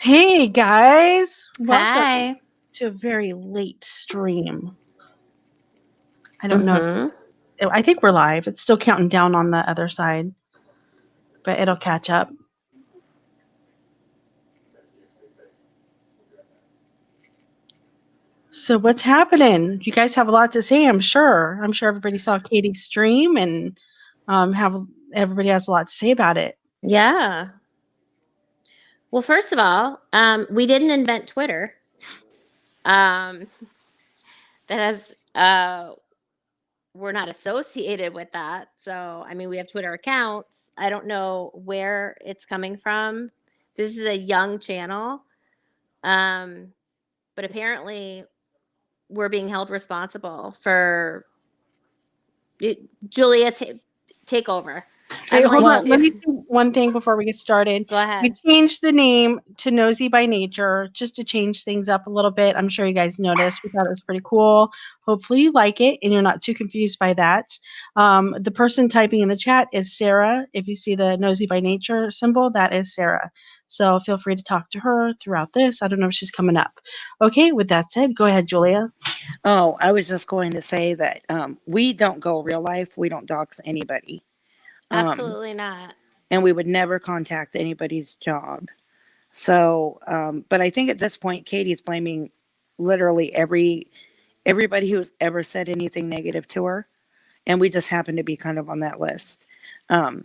Hey guys, welcome Hi. to a very late stream. I don't know. Mm-hmm. I think we're live. It's still counting down on the other side, but it'll catch up. So what's happening? You guys have a lot to say, I'm sure. I'm sure everybody saw Katie's stream and have everybody has a lot to say about it. Yeah. Well, first of all, we didn't invent Twitter. Um, that has we're not associated with that. So, I mean, we have Twitter accounts. I don't know where it's coming from. This is a young channel. Um, but apparently we're being held responsible for Julia take over. Wait, I'm hold like, on. Let me do one thing before we get started. go We ahead. changed the name to Nosy by Nature just to change things up a little bit. I'm sure you guys noticed. We thought it was pretty cool. Hopefully you like it and you're not too confused by that. The person typing in the chat is Sarah. If you see the Nosy by Nature symbol, that is Sarah. So feel free to talk to her throughout this. I don't know if she's coming up. Okay, with that said, go ahead, Julia. Oh, I was just going to say that we don't go real life. We don't dox anybody. Absolutely not. And we would never contact anybody's job. So, but I think at this point, Katie's blaming literally everybody who's ever said anything negative to her. And we just happen to be kind of on that list. Um,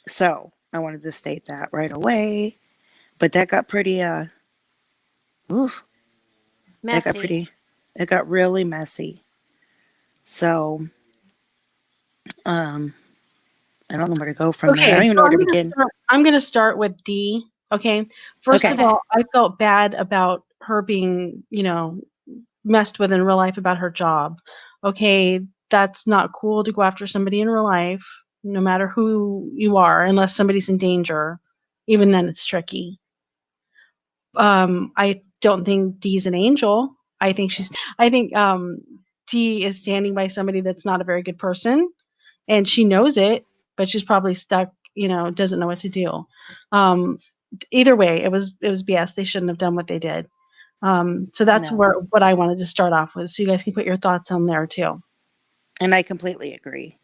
so I wanted to state that right away. But that got pretty, oof, that got Messy. pretty, it got really messy. So, um, I don't know where to go from there. I Okay, don't even so know where to begin. I'm gonna start with D. Okay. First of Okay. Okay. all, I felt bad about her being, messed with in real life about her job. Okay, that's not cool to go after somebody in real life, no matter who you are, unless somebody's in danger. Even then it's tricky. I don't think Dee's an angel. I think Dee is standing by somebody that's not a very good person and she knows it, but she's probably stuck, doesn't know what to do. Um, Either way, it was BS. They shouldn't have done what they did. So that's No. what I wanted to start off with. So you guys can put your thoughts on there too. And I completely agree.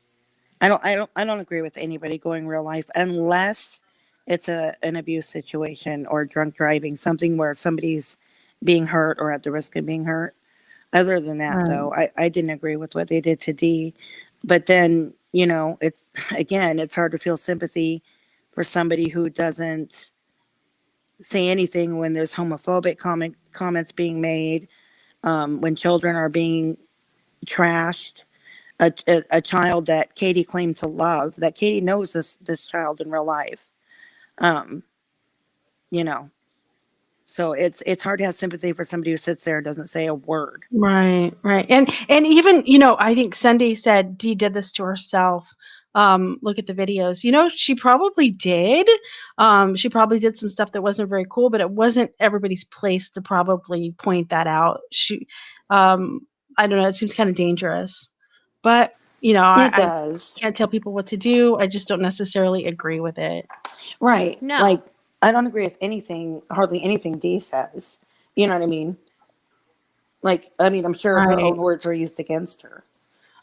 I don't agree with anybody going real life unless it's an abuse situation or drunk driving, something where somebody's being hurt or at the risk of being hurt. Other than that Right. though, I didn't agree with what they did to Dee. But then, it's again, it's hard to feel sympathy for somebody who doesn't say anything when there's homophobic comments being made, when children are being trashed, a child that Katie claimed to love, that Katie knows this child in real life. Um, you know, so it's hard to have sympathy for somebody who sits there and doesn't say a word. Right, right. And even, I think Sunday said Dee did this to herself. Look at the videos. She probably did. She probably did some stuff that wasn't very cool, but it wasn't everybody's place to probably point that out. I don't know, it seems kind of dangerous. But, It I does, can't tell people what to do. I just don't necessarily agree with it. right? No. Like I don't agree with anything, hardly anything Dee says. You know what I mean? Like I mean, I'm sure her Right. own words were used against her.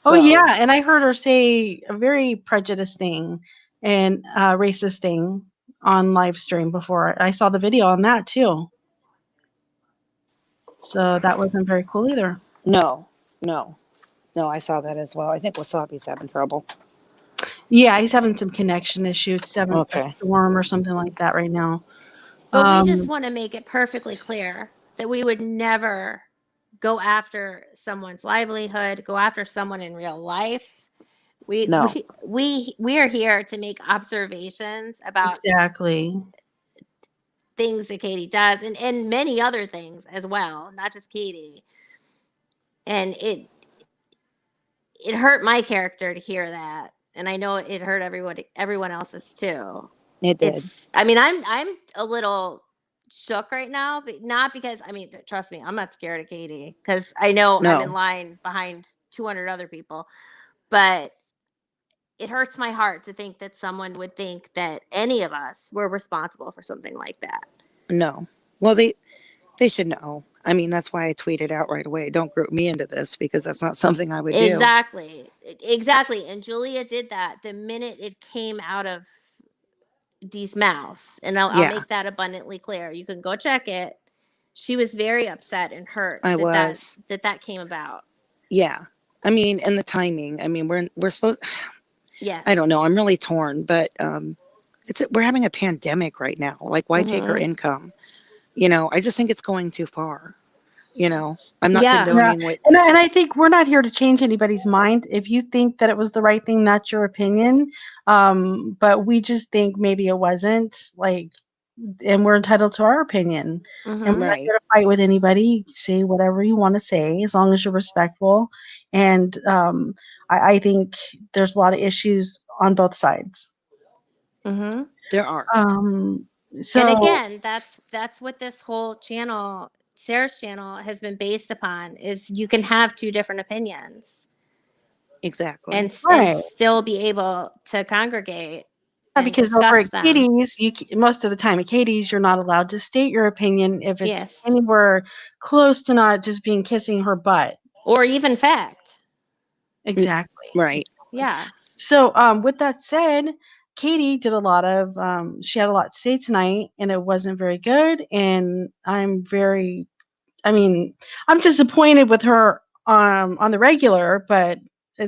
Oh yeah, So and I heard her say a very prejudiced thing and racist thing on live stream before. I saw the video on that too. So that wasn't very cool either. no, no, no, I saw that as well. I think Wasabi's having trouble. Yeah, he's having some connection issues. He's having a Okay. storm or something like that right now. But we just Um, want to make it perfectly clear that we would never go after someone's livelihood, go after someone in real life. We No. we we are here to make observations about exactly. things that Katie does and many other things as well, not just Katie. And it hurt my character to hear that. And I know it hurt everyone else's too. It did. It's I mean, I'm a little shook right now, but not because I mean, trust me, I'm not scared of Katie because I know I'm in No. line behind 200 other people. But it hurts my heart to think that someone would think that any of us were responsible for something like that. No. Well, they should know. I mean, that's why I tweeted out right away. Don't group me into this because that's not something I would do. Exactly. And Julia did that the minute it came out of Dee's mouth. And I'll Yeah, make that abundantly clear. You can go check it. She was very upset and hurt I that was. that came about. Yeah. I mean, and the timing. I mean, we're supposed. Yes. I don't know. I'm really torn, but we're having a pandemic right now. Like, why take her Mhm. income? I just think it's going too far. I'm not Yeah. condoning what. And I think we're not here to change anybody's mind. If you think that it was the right thing, that's your opinion. But we just think maybe it wasn't. And we're entitled to our opinion. And we're Mhm. not Right. here to fight with anybody. Say whatever you want to say, as long as you're respectful. And I think there's a lot of issues on both sides. Mhm. There are. Um, And so again, that's what this whole channel, Sarah's channel, has been based upon, is you can have two different opinions Exactly. and right. still be able to congregate Yeah, and because over discuss at them. Katie's, most of the time at Katie's, you're not allowed to state your opinion if it's Yes. anywhere close to not just being kissing her butt. Or even fact. Exactly. Right. Yeah. So, with that said, Katie did a lot of, she had a lot to say tonight, and it wasn't very good. And I mean, I'm disappointed with her on the regular, but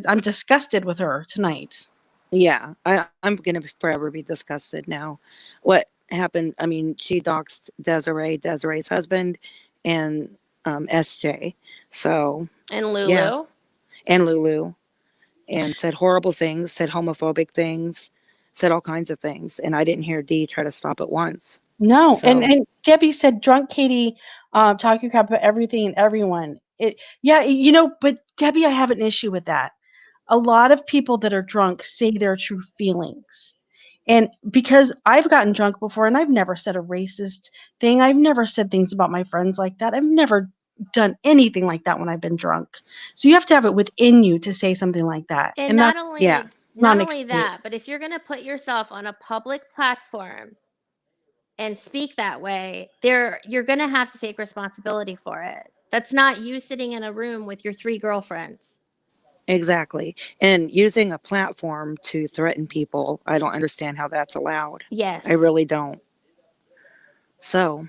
I'm disgusted with her tonight. Yeah. I'm gonna forever be disgusted now. What happened? I mean, she doxed Desiree's husband, and SJ. So And yeah, Lulu. and Lulu, and said horrible things, said homophobic things, said all kinds of things, and I didn't hear Dee try to stop it once. No, So and Debbie said drunk Katie talking crap about everything and everyone. But Debbie, I have an issue with that. A lot of people that are drunk say their true feelings. And because I've gotten drunk before and I've never said a racist thing, I've never said things about my friends like that. I've never done anything like that when I've been drunk. So you have to have it within you to say something like that. And And not that's only yeah, not not an only excuse. that, but if you're going to put yourself on a public platform and speak that way, you're going to have to take responsibility for it. That's not you sitting in a room with your 3 girlfriends. exactly. And using a platform to threaten people, I don't understand how that's allowed. Yes. I really don't. So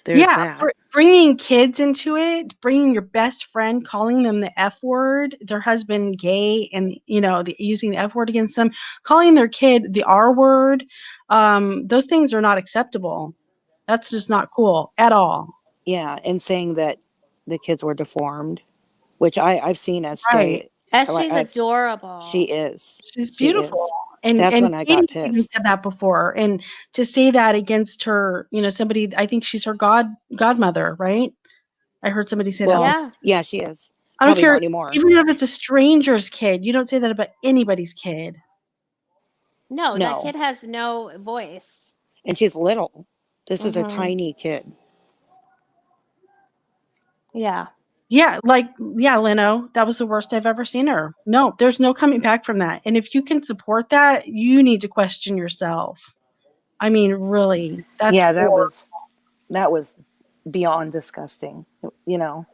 there's Yeah, that. bringing kids into it, bringing your best friend, calling them the F word, their husband gay, and using the F word against them, calling their kid the R word, those things are not acceptable. That's just not cool at all. Yeah, and saying that the kids were deformed, which I've seen Right. SJ. SJ's I, adorable. she is. She's She beautiful. is. And That's and when I got Katie's even pissed. said that before. And to say that against her, somebody, I think she's her godmother, right? I heard somebody say that. Well, Yeah. yeah, she is. I don't Probably not care, anymore. even if it's a stranger's kid. You don't say that about anybody's kid. No, that No. kid has no voice. And she's little. This is a Mhm. tiny kid. Yeah. Yeah, Leno, that was the worst I've ever seen her. No, there's no coming back from that. And if you can support that, you need to question yourself. I mean, really, that's Yeah, that horrible. was beyond disgusting. That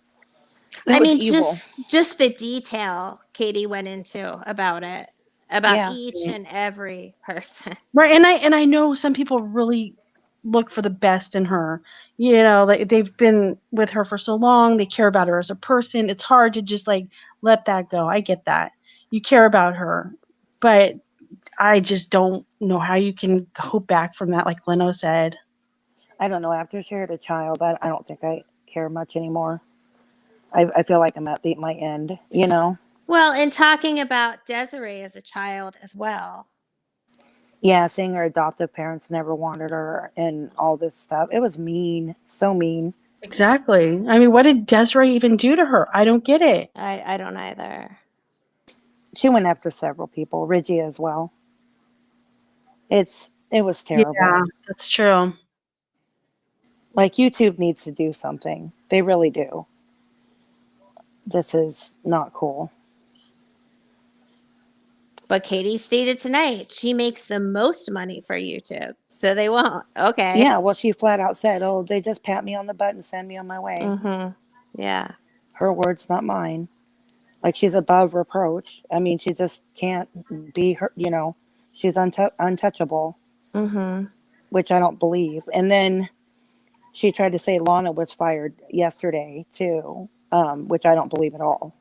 I was mean, evil. just the detail Katie went into about it, about Yeah. each and every person. Right, and I know some people really look for the best in her. They've been with her for so long, they care about her as a person. It's hard to just let that go. I get that. You care about her, but I just don't know how you can go back from that, like Leno said. I don't know. After she had a child, I don't think I care much anymore. I feel like I'm at my end, Well, and talking about Desiree as a child as well. Yeah, saying her adoptive parents never wanted her and all this stuff. It was mean. So mean. Exactly. I mean, what did Desiree even do to her? I don't get it. I don't either. She went after several people, Regia as well. It was terrible. Yeah, that's true. Like, YouTube needs to do something. They really do. This is not cool. But Katie stated tonight she makes the most money for YouTube, so they won't. Okay. Yeah, well, she flat out said, "Oh, they just pat me on the butt and send me on my way." Mm-hmm. Yeah. Her words, not mine. Like, she's above reproach. I mean, she just can't be her. She's untouchable, Mm-hmm. which I don't believe. And then she tried to say Lana was fired yesterday too, which I don't believe at all.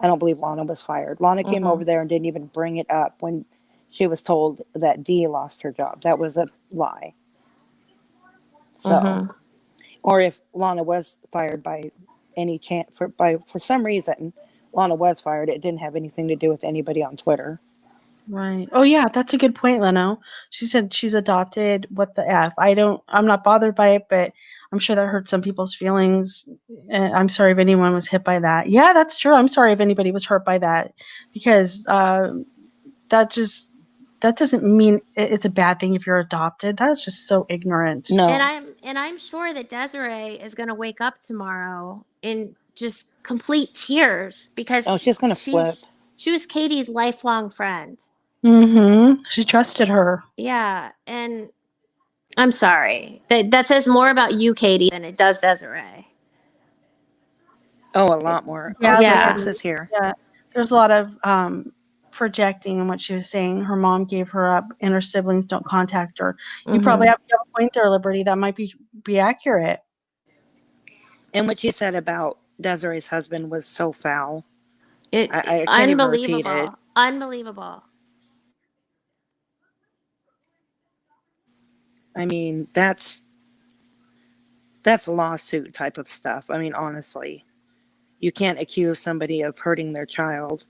I don't believe Lana was fired. Lana came Mm-hmm. over there and didn't even bring it up when she was told that Dee lost her job. That was a lie. So, Mm-hmm. or if Lana was fired by any chance, for some reason, Lana was fired, it didn't have anything to do with anybody on Twitter. Right. Oh yeah, that's a good point, Leno. She said she's adopted. What the F? I'm not bothered by it, but I'm sure that hurt some people's feelings. And I'm sorry if anyone was hit by that. Yeah, that's true. I'm sorry if anybody was hurt by that because that just that doesn't mean it's a bad thing if you're adopted. That's just so ignorant. No, And I'm sure that Desiree is going to wake up tomorrow in just complete tears because oh, she's gonna flip. she was Katie's lifelong friend. Mm-hmm. She trusted her. Yeah, and I'm sorry. That says more about you, Katie, than it does Desiree. Oh, a lot more. Yeah, Oh, Yeah. Lex is here. Yeah, there's a lot of projecting in what she was saying. Her mom gave her up, and her siblings don't contact her. You probably have a point there, Liberty. That might be accurate. And what she said about Desiree's husband was so foul. It, I can't even repeat unbelievable. it. Unbelievable. I mean, that's lawsuit type of stuff. I mean, honestly, you can't accuse somebody of hurting their child,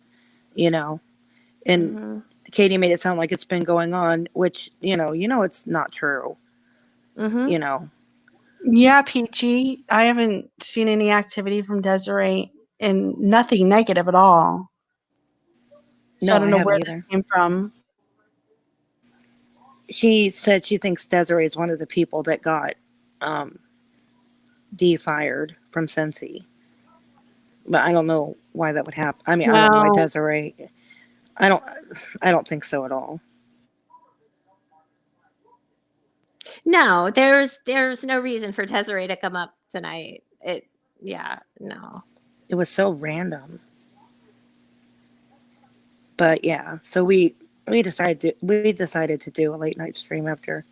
And Mm-hmm. Katie made it sound like it's been going on, which it's not true. Mm-hmm. Yeah, Peachy. I haven't seen any activity from Desiree and nothing negative at all. So I No, don't I know haven't where either. this came from. She said she thinks Desiree is one of the people that got Dee fired from Scentsy. But I don't know why that would happen. I mean, I don't know why Well, Desiree. I don't think so at all. No, there's no reason for Desiree to come up tonight. No. It was so random. But yeah, so we decided to do a late night stream after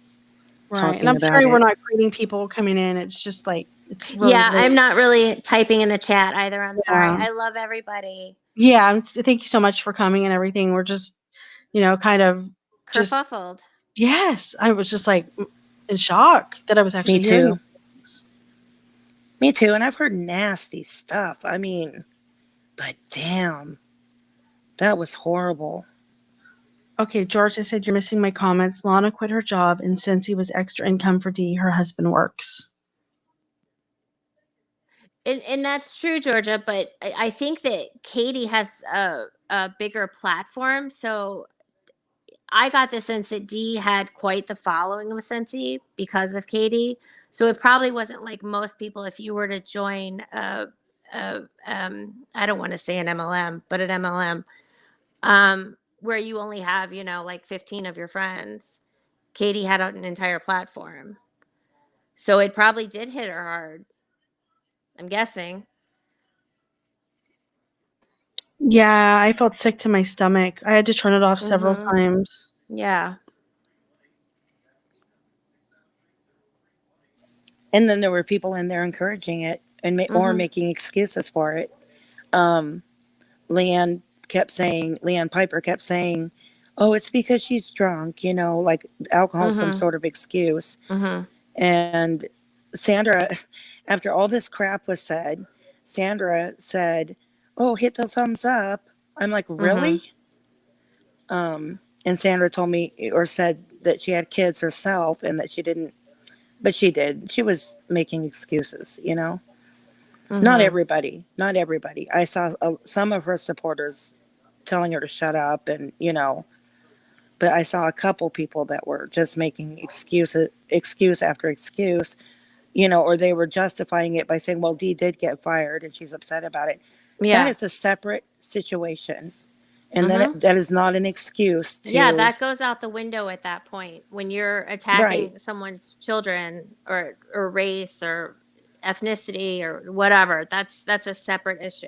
right. talking And I'm about sorry it. we're not greeting people coming in. It's just like it's really Yeah, late. I'm not really typing in the chat either. I'm sorry. Yeah. I love everybody. Yeah, thank you so much for coming and everything. We're just, kind of just Kerfuffled. yes. I was just like in shock that I was actually Me hearing too. these things. Me too. And I've heard nasty stuff. I mean, but damn, that was horrible. Okay, George, I said you're missing my comments. Lana quit her job, and since he was extra income for Dee, her husband works. And that's true, Georgia, but I think that Katie has a bigger platform. So I got the sense that Dee had quite the following with Scentsy because of Katie. So it probably wasn't like most people. If you were to join I don't want to say an MLM, but an MLM, where you only have, like 15 of your friends, Katie had an entire platform. So it probably did hit her hard. I'm guessing. Yeah, I felt sick to my stomach. I had to turn it off several Mhm. times. Yeah. And then there were people in there encouraging it or Mhm. making excuses for it. Leanne Piper kept saying, "Oh, it's because she's drunk," like alcohol is some Mhm. sort of excuse. Mhm. And Sandra, after all this crap was said, Sandra said, "Oh, hit the thumbs up." I'm like, "Really?" And Sandra told me or said that she had kids herself and that she didn't, but she did. She was making excuses, Not Mhm. everybody. I saw some of her supporters telling her to shut up and, but I saw a couple people that were just making excuse after excuse, or they were justifying it by saying, well, Dee did get fired and she's upset about it. That Yeah. is a separate situation. And Mhm. that is not an excuse Yeah, to, that goes out the window at that point when you're right. attacking someone's children or race or ethnicity or whatever. That's a separate issue.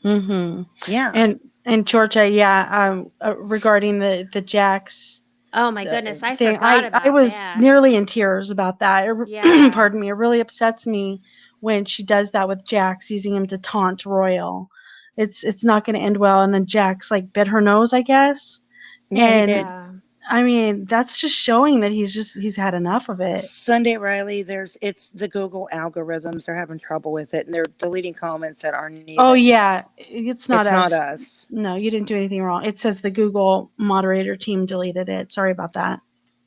Mm-hmm. Yeah. And Georgia, yeah, regarding the Jax Oh my goodness, I thing, forgot I about was that. nearly in tears about that. Yeah. Pardon me. It really upsets me when she does that with Jax, using him to taunt Royal. It's not going to end well. And then Jax like bit her nose, I guess. Yeah, he did. Yeah. I mean, that's just showing that he's had enough of it. Sunday Riley, it's the Google algorithms. They're having trouble with it, and they're deleting comments that aren't Oh even. yeah, it's not It's not us. us. No, you didn't do anything wrong. It says the Google moderator team deleted it. Sorry about that.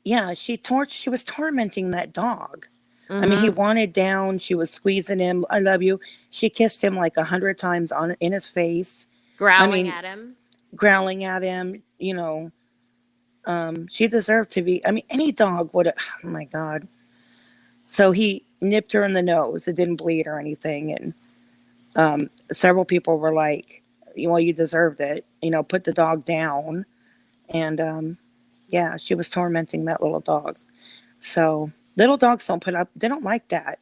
Yeah, she was tormenting that dog. I mean, he Mhm. wanted down. She was squeezing him. I love you. She kissed him like 100 times in his face. I Growling mean, at him. growling at him. She deserved to be. I mean, any dog would have. Oh my God. So he nipped her in the nose. It didn't bleed or anything, and several people were like, "Well, you deserved it. Put the dog down." And yeah, she was tormenting that little dog. So little dogs don't put up. They don't like that.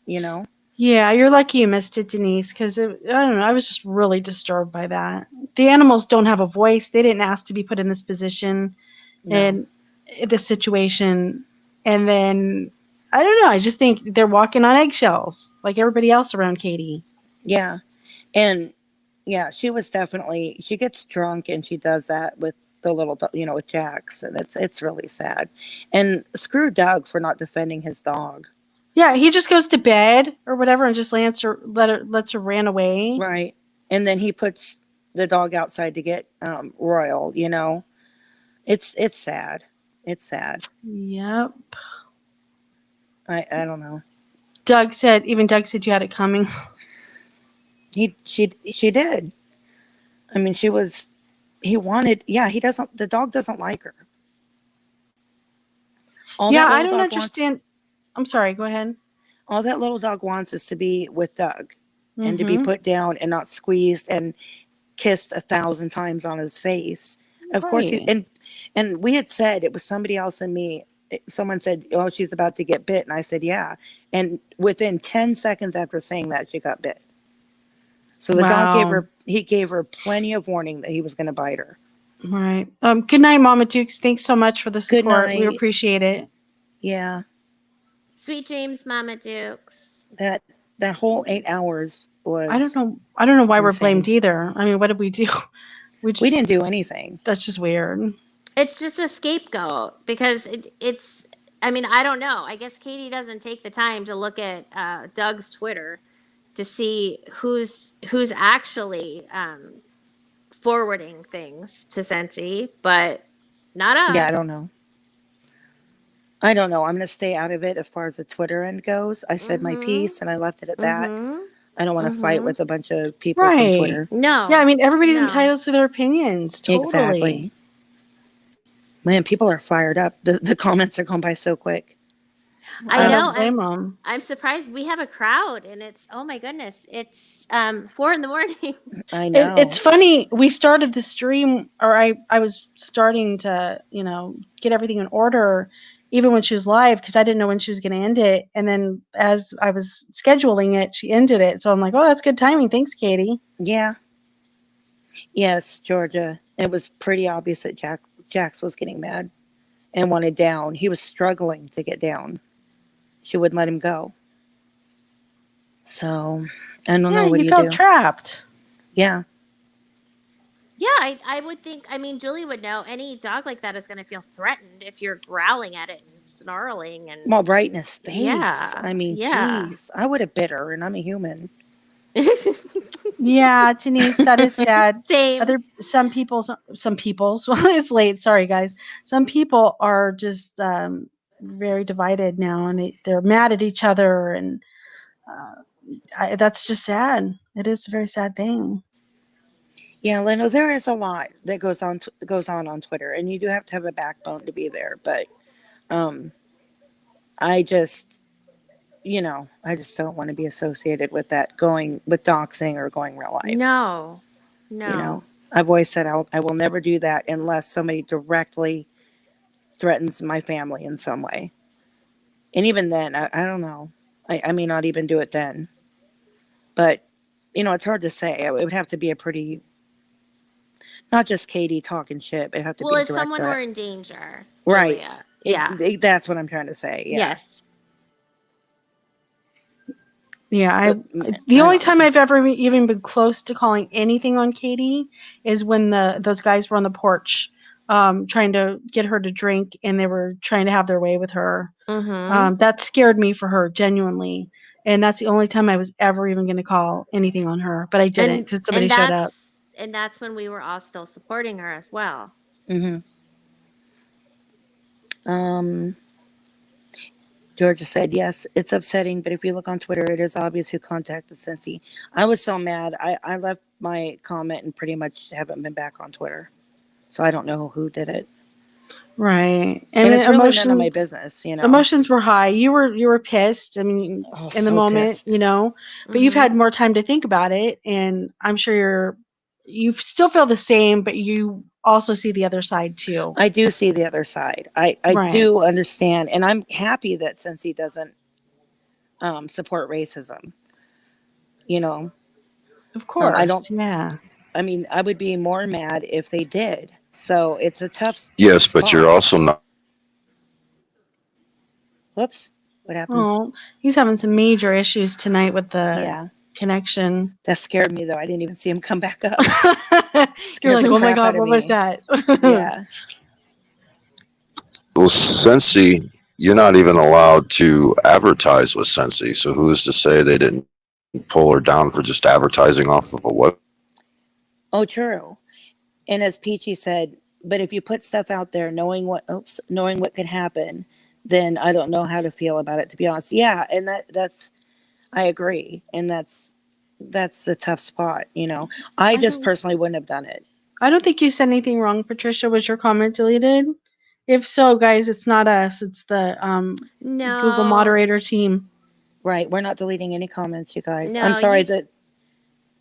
Yeah, you're lucky you missed it, Denise, because I don't know. I was just really disturbed by that. The animals don't have a voice. They didn't ask to be put in this position No. and this situation. And then I don't know. I just think they're walking on eggshells like everybody else around Katie. Yeah. And yeah, she gets drunk and she does that with the with Jax, and it's really sad. And screw Doug for not defending his dog. Yeah, he just goes to bed or whatever and just lets her ran away. Right. And then he puts the dog outside to get Royal. It's sad. It's sad. Yep. I don't know. Doug said you had it coming. She did. I mean, the dog doesn't like her. All Yeah, that I little don't dog wants understand. I'm sorry, go ahead. all that little dog wants is to be with Doug and to be Mm-hmm. put down and not squeezed and kissed 1,000 times on his face. Of course, Right. and we had said it was somebody else and me. Someone said, "Oh, she's about to get bit," and I said, "Yeah." And within 10 seconds after saying that, she got bit. So the dog Wow. gave her plenty of warning that he was going to bite her. Right. Good night, Mama Dukes. Thanks so much for the Good support. We night. appreciate it. Yeah, Sweet dreams, Mama Dukes. that whole 8 hours I don't was know. I don't know why we're blamed insane. either. I mean, what did we do? We didn't do anything. That's just weird. It's just a scapegoat because it's. I mean, I don't know. I guess Katie doesn't take the time to look at Doug's Twitter to see who's actually forwarding things to Sensi, but not Yeah, us. I don't know. I'm going to stay out of it as far as the Twitter end goes. I said my Mhm. piece and I left it at that. Mhm. I don't want to fight Mhm. with a bunch of people from Right. Twitter. No. Yeah, I mean, everybody's No. entitled to their opinions. Totally. Exactly. Man, people are fired up. The comments are going by so quick. I know. don't blame them. I'm surprised we have a crowd, and it's oh my goodness, it's 4 in the morning. I know. It's funny. We started the stream, or I was starting to, get everything in order, even when she was live, because I didn't know when she was going to end it. And then as I was scheduling it, she ended it. So I'm like, oh, that's good timing. Thanks, Katie. Yeah. Yes, Georgia. It was pretty obvious that Jax was getting mad and wanted down. He was struggling to get down. She wouldn't let him go. So I don't know. What do he you felt do? trapped. Yeah. Yeah, I would think. I mean, Julie would know. Any dog like that is going to feel threatened if you're growling at it and snarling and. Well, right in his face. Yeah, I mean, yeah. geez. I would have bit her, and I'm a human. Yeah, Denise, that is sad. Same. Some people's, well, it's late. Sorry, guys. Some people are just very divided now, and they're mad at each other, and that's just sad. It is a very sad thing. Yeah, Leno, there is a lot that goes on Twitter, and you do have to have a backbone to be there. But I just don't want to be associated with that, going with doxing or going real life. No. You know, I've always said I will never do that unless somebody directly threatens my family in some way. And even then, I don't know. I may not even do it then. But, it's hard to say. It would have to be a pretty, not just Katie talking shit, but it'd have to Well, be a if direct someone threat. were in danger, Right. Julia. Yeah. That's what I'm trying to say. Yeah. Yes. Yeah, But, the I only don't time know. I've ever even been close to calling anything on Katie is when those guys were on the porch, trying to get her to drink, and they were trying to have their way with her. Mm-hmm. That scared me for her genuinely, and that's the only time I was ever even going to call anything on her. But I didn't because somebody showed up. And that's when we were all still supporting her as well. Mm-hmm. Georgia said, yes, it's upsetting, but if you look on Twitter, it is obvious who contacted Cincy. I was so mad. I left my comment and pretty much haven't been back on Twitter. So I don't know who did it. Right, And it's really none of my business, Emotions were high. You were pissed. I mean, Oh, in the so moment, pissed. but you've had more time to think about it, and I'm sure you still feel the same, but you also see the other side too. I do see the other side. I Right. do understand. And I'm happy that Cincy doesn't support racism. Of course. I don't. Yeah. I mean, I would be more mad if they did. So it's a tough Yes, but you're spot. also not. Whoops. What happened? Oh, he's having some major issues tonight with the Yeah. connection. That scared me, though. I didn't even see him come back up. You're Scared like, the oh my crap God, out of what was me. that? Yeah. Well, Sensi, you're not even allowed to advertise with Sensi. So who's to say they didn't pull her down for just advertising off of a web? Oh, true. And as Peachy said, but if you put stuff out there knowing what could happen, then I don't know how to feel about it, to be honest. Yeah, and that's I agree. And that's a tough spot, I just don't- personally wouldn't have done it. I don't think you said anything wrong, Patricia. Was your comment deleted? If so, guys, it's not us. It's the No. Google moderator team. Right. We're not deleting any comments, you guys. No, I'm sorry that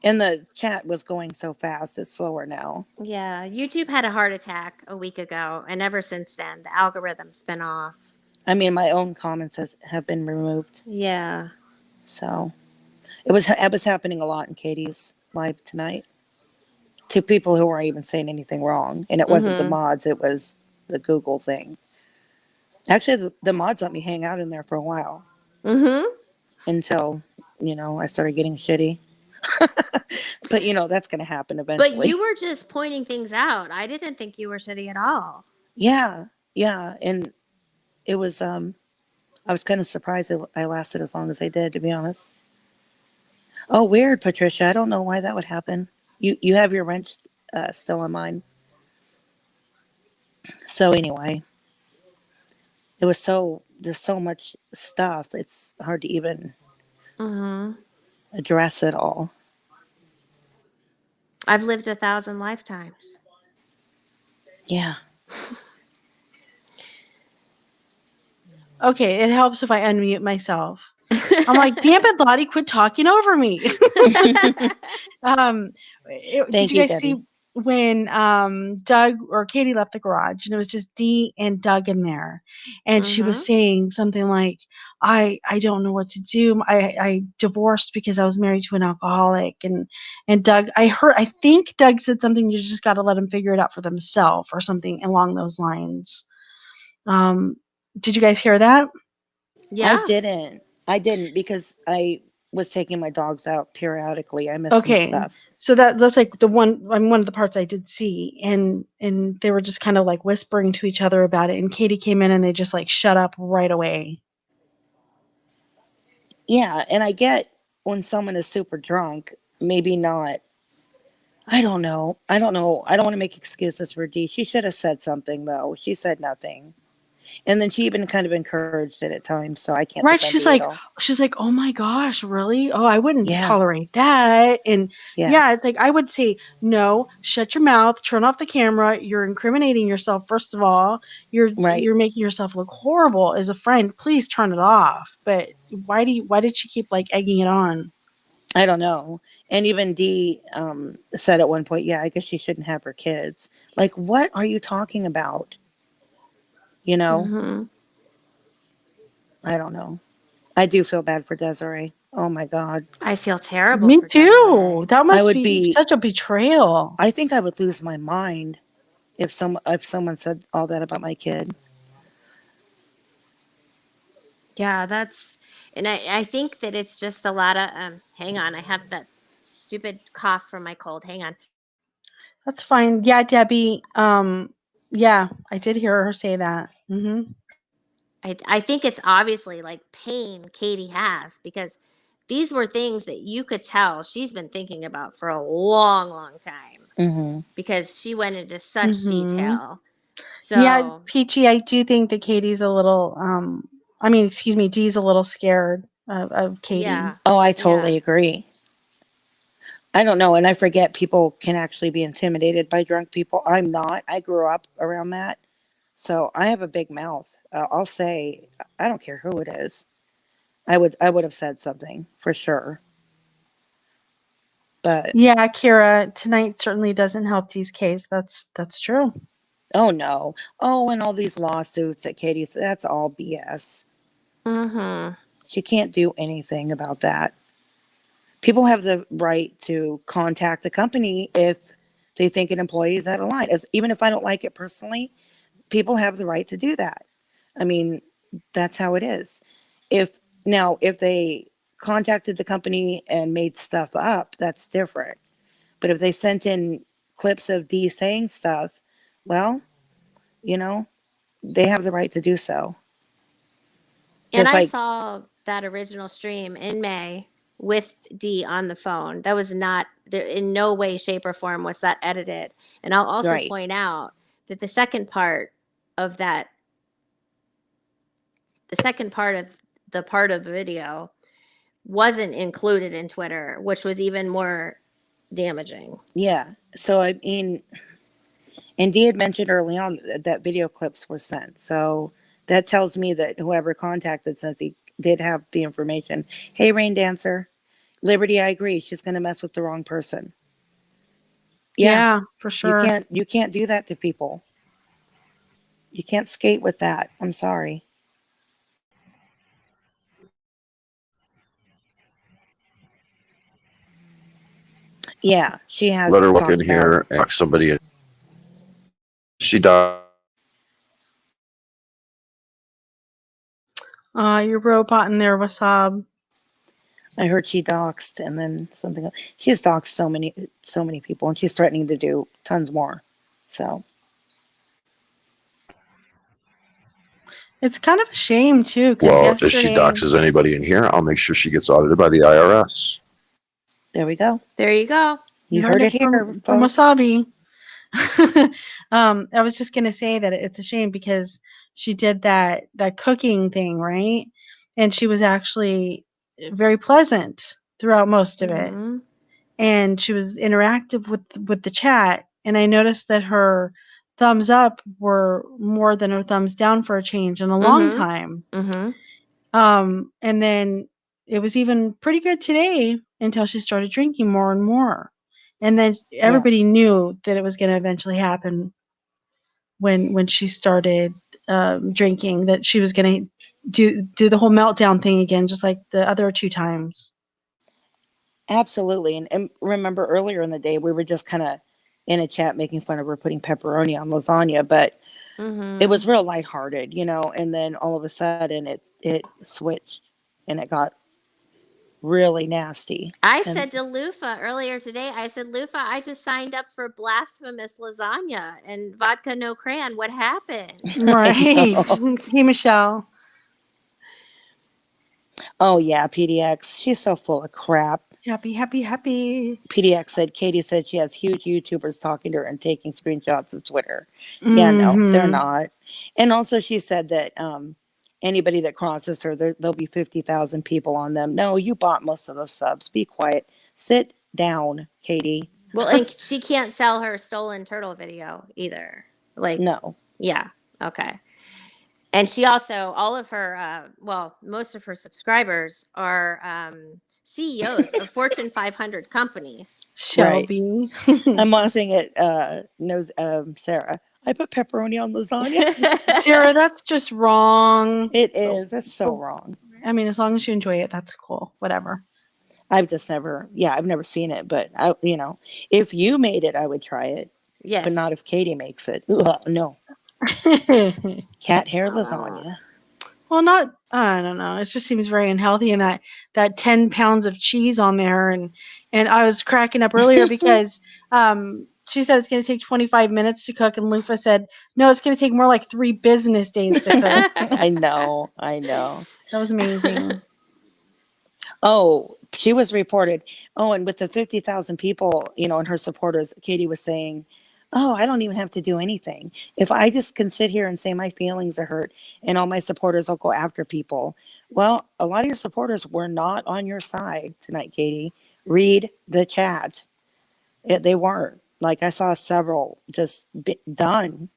and the chat was going so fast. It's slower now. Yeah, YouTube had a heart attack a week ago, and ever since then, the algorithm's been off. I mean, my own comments have been removed. Yeah. So it was happening a lot in Katie's live tonight to people who weren't even saying anything wrong. And it wasn't the mods, it was the Google thing. Actually, the mods let me hang out in there for a while Mm-hmm. until, I started getting shitty. But, that's going to happen eventually. But you were just pointing things out. I didn't think you were shitty at all. Yeah. Yeah. And it was, I was kind of surprised I lasted as long as I did, to be honest. Oh, weird, Patricia. I don't know why that would happen. You have your wrench still on mine. So anyway, there's so much stuff. It's hard to even address it all. I've lived 1,000 lifetimes. Yeah. Okay, it helps if I unmute myself. I'm like, damn it, Lottie, quit talking over me. Did Thank you you, guys see Debbie. when Doug or Katie left the garage and it was just Dee and Doug in there, and she was saying something like, I don't know what to do. I divorced because I was married to an alcoholic, and Doug, I think Doug said something, you just got to let them figure it out for themselves or something along those lines. Did you guys hear that? Yeah. I didn't because I was taking my dogs out periodically. I missed some stuff. So that's like one of the parts I did see, and they were just kind of like whispering to each other about it, and Katie came in and they just like shut up right away. Yeah, and I get when someone is super drunk, maybe not. I don't know. I don't want to make excuses for Dee. She should have said something though. She said nothing. And then she even kind of encouraged it at times, so I can't. Right? defend She's Dee like, at all. oh my gosh, really? Oh, I wouldn't Yeah. tolerate that. And Yeah. it's like I would say, no, shut your mouth, turn off the camera. You're incriminating yourself. First of all, you're making yourself look horrible as a friend. Please turn it off. But why did she keep like egging it on? I don't know. And even Dee said at one point, yeah, I guess she shouldn't have her kids. Like, what are you talking about? You know, Hmm. I don't know. I do feel bad for Desiree. Oh my God. I feel terrible Me for too. Desiree. That I must would be be, such a betrayal. I think I would lose my mind if someone said all that about my kid. Yeah, and I think that it's just a lot of, hang on, I have that stupid cough from my cold. Hang on. That's fine. Yeah, Debbie. Yeah, I did hear her say that. I think it's obviously like pain Katie has because these were things that you could tell she's been thinking about for a long, long time Mm-hmm. because she went into such Mm-hmm. detail. Yeah, So, Peachy, I do think that Katie's a little, I mean, excuse me, Dee's a little scared of Katie. yeah, Oh, I yeah. totally agree. I don't know. And I forget people can actually be intimidated by drunk people. I'm not. I grew up around that. So I have a big mouth. I'll say, I don't care who it is. I would have said something for sure. But Yeah, Kira, tonight certainly doesn't help Dee's case. That's true. oh no. Oh, and all these lawsuits that Katie's, that's all BS. Mm-hmm. She can't do anything about that. People have the right to contact the company if they think an employee is out of line. As even if I don't like it personally, people have the right to do that. I mean, that's how it is. If they contacted the company and made stuff up, that's different. But if they sent in clips of Dee saying stuff, well, you know, they have the right to do so. And Just I like, saw that original stream in May with Dee on the phone. That was not there in no way, shape, or form was that edited. And I'll also right. point out that of that, the second part of the video wasn't included in Twitter, which was even more damaging. Yeah. So I mean, and Dee had mentioned early on that video clips were sent. So that tells me that whoever contacted Cincy did have the information. Hey, Rain Dancer, Liberty, I agree. She's going to mess with the wrong person. Yeah, Yeah, for sure. you can't do that to people. You can't skate with that. I'm sorry. Yeah, she Let has her walk in talked about. here and talk somebody. She died. Your robot in there, Wasab. I heard she doxed and then something else. She's doxed so many people, and she's threatening to do tons more. So It's kind of a shame too, because Well, if she yesterday, doxes anybody in here, I'll make sure she gets audited by the IRS. there we go. There you go. You you heard it here, from folks. Wasabi. I was just gonna say that it's a shame because she did that cooking thing, right? And she was actually very pleasant throughout most of it, Hmm. and she was interactive with the chat. And I noticed that her thumbs up were more than her thumbs down for a change in a long Hmm. time. Hmm. And then it was even pretty good today until she started drinking more and more. And then Yeah, everybody knew that it was going to eventually happen when she started drinking, that she was going to do the whole meltdown thing again, just like the other two times. absolutely. And remember earlier in the day, we were just kind of in a chat making fun of her putting pepperoni on lasagna, but it Hmm. was real lighthearted, you know. And then all of a sudden, it switched and it got really nasty. I And said to Lufa earlier today, I said, Lufa, I just signed up for blasphemous lasagna and vodka no crayon. What happened? I Right. know. Hey, Michelle. Oh yeah, PDX. She's so full of crap. Happy, happy, happy. PDX said Katie said she has huge YouTubers talking to her and taking screenshots of Twitter. Yeah, no, they're Mm-hmm. not. And also, she said that anybody that crosses her, there'll be 50,000 people on them. No, you bought most of those subs. Be quiet. Sit down, Katie. Well, and she can't sell her stolen turtle video either. Like, No. yeah, okay. And she also, all of her, well, most of her subscribers are CEOs of Fortune 500 companies. Shelby. I'm laughing at Sarah. I put pepperoni on lasagna. Sarah, that's just wrong. It is. That's so wrong. I mean, as long as you enjoy it, that's cool. Whatever. I've never seen it, but if you made it, I would try it, Yes. but not if Katie makes it. Ugh, no, cat hair lasagna. Well, not. I don't know. It just seems very unhealthy, and that 10 pounds of cheese on there, and I was cracking up earlier because she said it's going to take 25 minutes to cook, and Lufa said no, it's going to take more like 3 business days to cook. I know. That was amazing. Oh, she was reported. Oh, and with the 50,000 people, and her supporters, Katie was saying, oh, I don't even have to do anything. If I just can sit here and say my feelings are hurt and all my supporters will go after people. Well, a lot of your supporters were not on your side tonight, Katie. Read the chat. They weren't. Like, I saw several just done,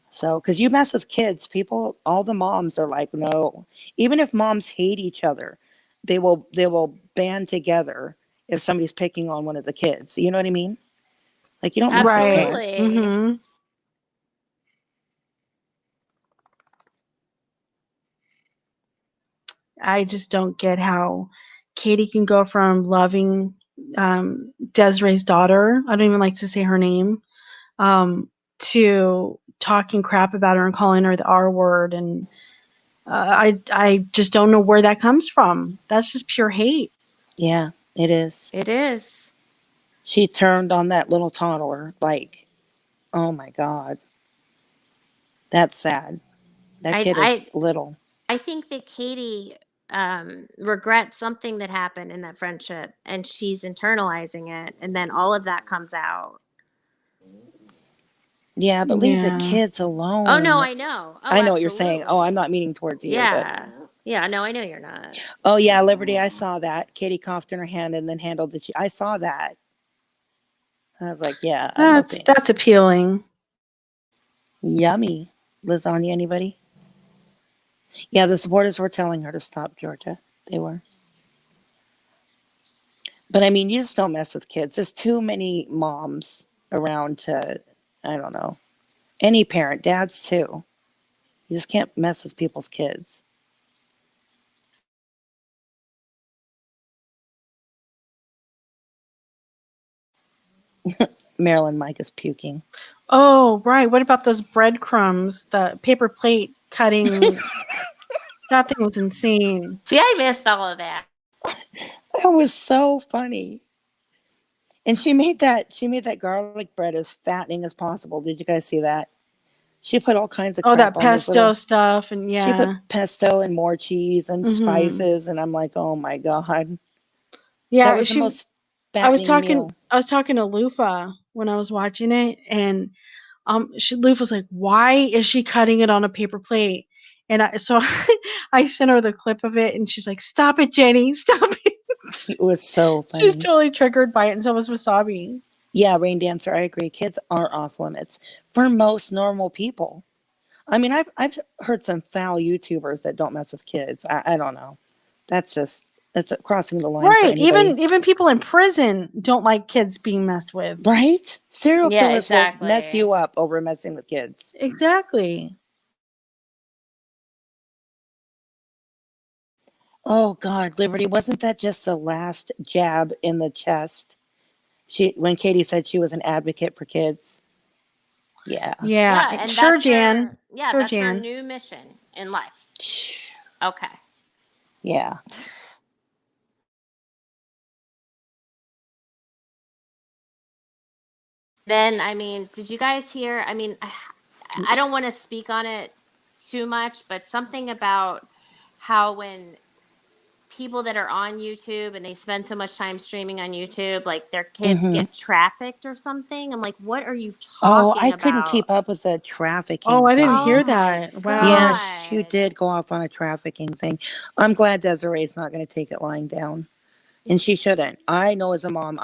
So, because you mess with kids, people, all the moms are like, no. Even if moms hate each other, they will band together if somebody's picking on one of the kids. You know what I mean? Like, you don't mess with Right. parents. hmm I just don't get how Katie can go from loving Desiree's daughter. I don't even like to say her name. To talking crap about her and calling her the R word, and I just don't know where that comes from. That's just pure hate. Yeah, it is. It is. She turned on that little toddler like, oh my God. That's sad. That kid is little. I think that Katie regrets something that happened in that friendship, and she's internalizing it, and then all of that comes out. Yeah, but leave the Yeah. kids alone. Oh no, I know. Oh, I know what you're saying. Oh, absolutely. I'm not meaning towards you. But Yeah. Yeah, no, I know you're not. oh yeah, Liberty, I saw that. Katie coughed in her hand and then handled the I saw that. I was like, yeah, no That's thanks. appealing. Yummy. Lasagna, anybody? Yeah, the supporters were telling her to stop, Georgia. They were. But I mean, you just don't mess with kids. There's too many moms around to, I don't know. Any parent, dads too. You just can't mess with people's kids. Marilyn Mike is puking. Oh, right. What about those breadcrumbs? The paper plate cutting. That thing was insane. See, I missed all of that. That was so funny. And she made that garlic bread as fattening as possible. Did you guys see that? She put all kinds of Oh, crap that on this pesto little, stuff, and She yeah, put pesto and more cheese and Mhm. spices, and I'm like, oh my God. yeah. That was the most I was fattening meal. talking to Lufa when I was watching it, and Lufa was like, "Why is she cutting it on a paper plate?" And so I sent her the clip of it, and she's like, "Stop it, Jenny! Stop it!" It was so funny. She's totally triggered by it, and so was Wasabi. Yeah, Rain Dancer, I agree. Kids are off limits for most normal people. I mean, I've heard some foul YouTubers that don't mess with kids. I don't know. That's crossing the line. For Right. anybody. Even people in prison don't like kids being messed with. Right? Serial Yeah, killers exactly. will mess you up over messing with kids. Exactly. Oh God, Liberty, wasn't that just the last jab in the chest? When Katie said she was an advocate for kids. Yeah. Yeah. and Sure, that's Jan. Her, yeah, Sure, that's her Jan. new mission in life. Okay. Yeah. Then, I mean, did you guys hear? I mean, I don't want to speak on it too much, but something about how when people that are on YouTube and they spend so much time streaming on YouTube, like their kids get trafficked or something. I'm like, what are you talking about? I couldn't keep up with the trafficking. Oh, I didn't thing. hear my that. Wow. Yeah, God. she did go off on a trafficking thing. I'm glad Desiree's not going to take it lying down. And she shouldn't. I know as a mom,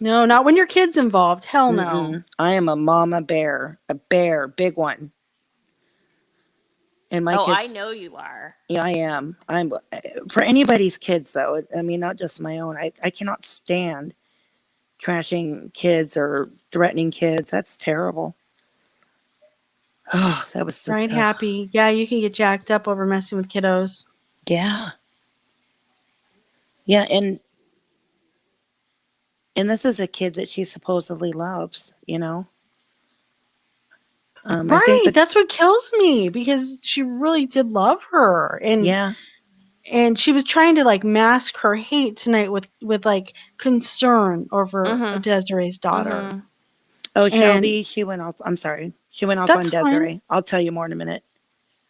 No, not when your kid's involved. Hell no. I am a mama bear, a bear, big one. And my Oh, I kids, know you are. yeah, I am. I'm for anybody's kids though. I mean, not just my own. I cannot stand trashing kids or threatening kids. That's terrible. Oh, that was just Right, Happy. Yeah, you can get jacked up over messing with kiddos. yeah. Yeah, and this is a kid that she supposedly loves, you know. I think Right, that's what kills me because she really did love her, yeah. and she was trying to like mask her hate tonight with like concern over Mhm. Desiree's daughter. Mhm. Oh, And Shelby, she went off. I'm sorry. She went off that's on fine. Desiree. I'll tell you more in a minute.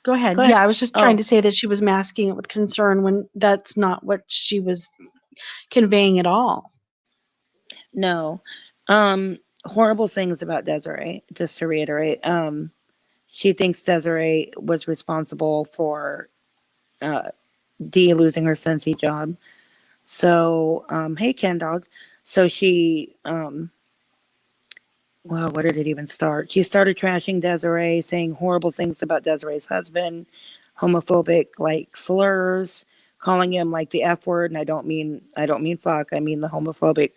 Go ahead. Go ahead. Yeah, I was just Oh. trying to say that she was masking it with concern when that's not what she was conveying at all. No. Horrible things about Desiree, just to reiterate. She thinks Desiree was responsible for Dee losing her Scentsy job. So, hey, Ken Dog. So she, well, where did it even start? She started trashing Desiree, saying horrible things about Desiree's husband, homophobic like slurs, calling him like the F word, and I don't mean fuck, I mean the homophobic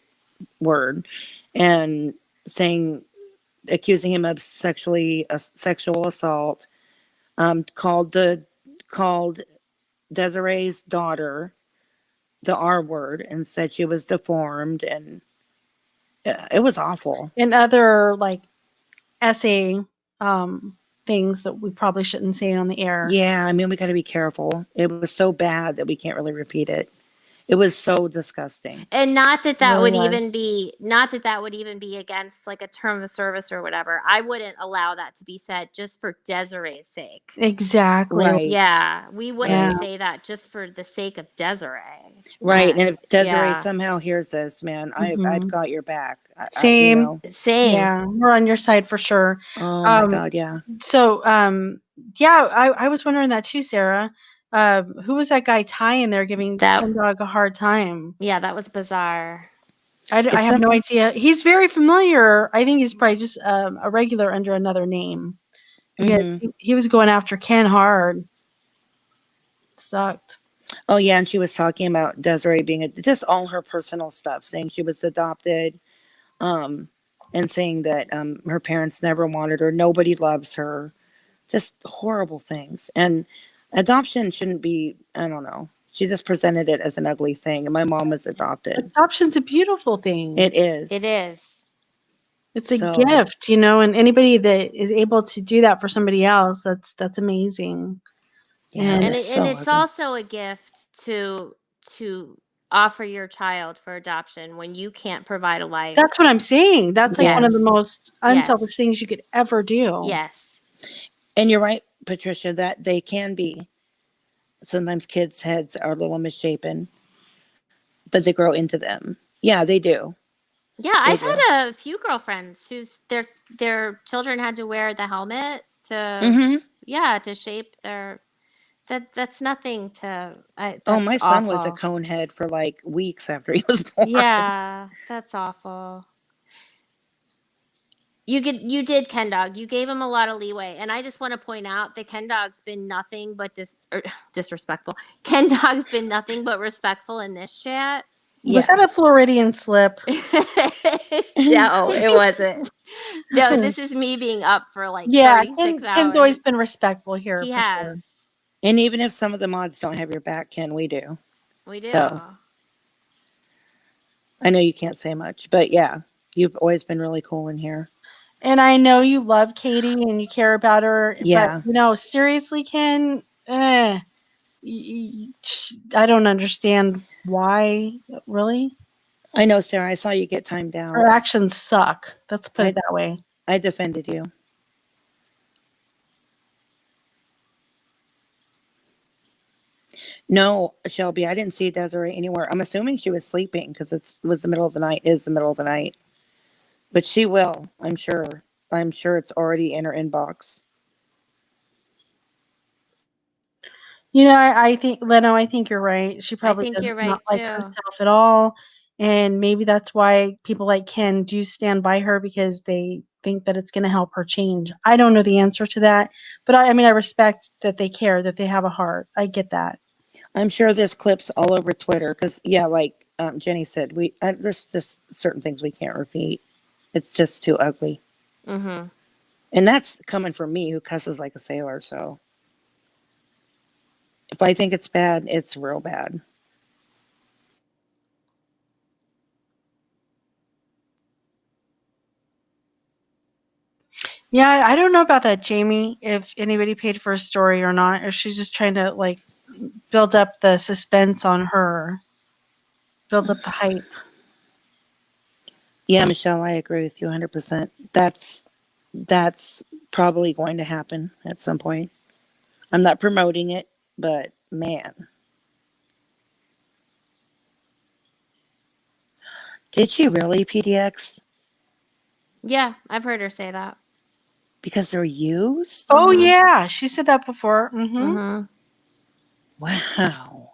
word, and saying accusing him of sexual assault. Called Desiree's daughter the R word and said she was deformed, and it was awful. And other like essay things that we probably shouldn't say on the air. Yeah, I mean, we got to be careful. It was so bad that we can't really repeat it. It was so disgusting. And not that that Really would was. even be not that that would even be against like a term of service or whatever. I wouldn't allow that to be said just for Desiree's sake. Exactly. Right. Yeah, we wouldn't Yeah. say that just for the sake of Desiree. Right. And if Desiree yeah. somehow hears this, man, I've Mhm. got your back. Same. Same. Yeah, we're on your side for sure. Oh my God, yeah. So, yeah, I was wondering that too, Sarah. Who was that guy Ty in there giving Ken Dog a hard time? Yeah, that was bizarre. I have no idea. He's very familiar. I think he's probably just a regular under another name. Because he was going after Ken hard. Sucked. Oh yeah, and she was talking about Desiree being just all her personal stuff, saying she was adopted, and saying that her parents never wanted her, nobody loves her, just horrible things. And adoption shouldn't be, I don't know. She just presented it as an ugly thing, and my mom was adopted. Adoption's a beautiful thing. It is. It is. It's a gift, you know, and anybody that is able to do that for somebody else, that's amazing. Yeah, and it's also a gift to offer your child for adoption when you can't provide a life. That's what I'm saying. That's like one of the most unselfish things you could ever do. Yes. And you're right, Patricia, that they can be. Sometimes kids' heads are a little misshapen, but they grow into them. Yeah, they do. Yeah, I've had a few girlfriends whose their children had to wear the helmet to to shape their that's nothing to my son was a cone head for like weeks after he was born. Yeah, that's awful. You did Ken Dog. You gave him a lot of leeway, and I just want to point out that Ken Dog's been nothing but disrespectful. Ken Dog's been nothing but respectful in this chat. Was that a Floridian slip? No, it wasn't. No, this is me being up for like 36 hours. Ken's always been respectful here. He has. Sure. And even if some of the mods don't have your back, Ken, we do. We do. So, I know you can't say much, but yeah, you've always been really cool in here. And I know you love Katie and you care about her. Yeah. But, you know, seriously, Ken, I don't understand why, really. I know, Sarah. I saw you get timed out. Her actions suck. Let's put it that way. I defended you. No, Shelby, I didn't see Desiree anywhere. I'm assuming she was sleeping because it was the middle of the night, is the middle of the night. But she will, I'm sure. I'm sure it's already in her inbox. You know, I think, Leno, I think you're right. She probably does not like herself at all. And maybe that's why people like Ken do stand by her, because they think that it's going to help her change. I don't know the answer to that, but I mean, I respect that they care, that they have a heart. I get that. I'm sure there's clips all over Twitter because, yeah, like Jenny said, there's just certain things we can't repeat. It's just too ugly. Mm-hmm. And that's coming from me who cusses like a sailor. So if I think it's bad, it's real bad. Yeah, I don't know about that, Jamie, if anybody paid for a story or not, or she's just trying to like build up the suspense on her, build up the hype. Yeah, Michelle, I agree with you 100%. That's probably going to happen at some point. I'm not promoting it, but man. Did she really, PDX? Yeah, I've heard her say that. Because they're used? Oh Mhm. yeah, she said that before. Mm-hmm. Mm-hmm. Wow.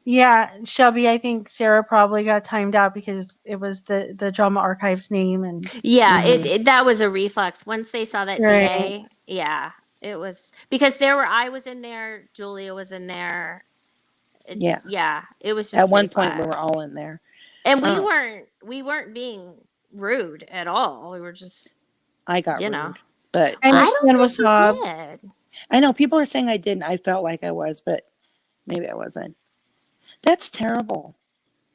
Yeah, Shelby, I think Sarah probably got timed out because it was the Drama Archives name and Yeah, Mhm. it that was a reflex. Once they saw that Right. DA, yeah, it was because I was in there, Julia was in there. Yeah. Yeah, it was just At one point, we reflex. were all in there. And Uh. we weren't being rude at all. We were just, I got you rude. know. But I I understand don't what's think you up. did. I know people are saying I didn't. I felt like I was, but maybe I wasn't. That's terrible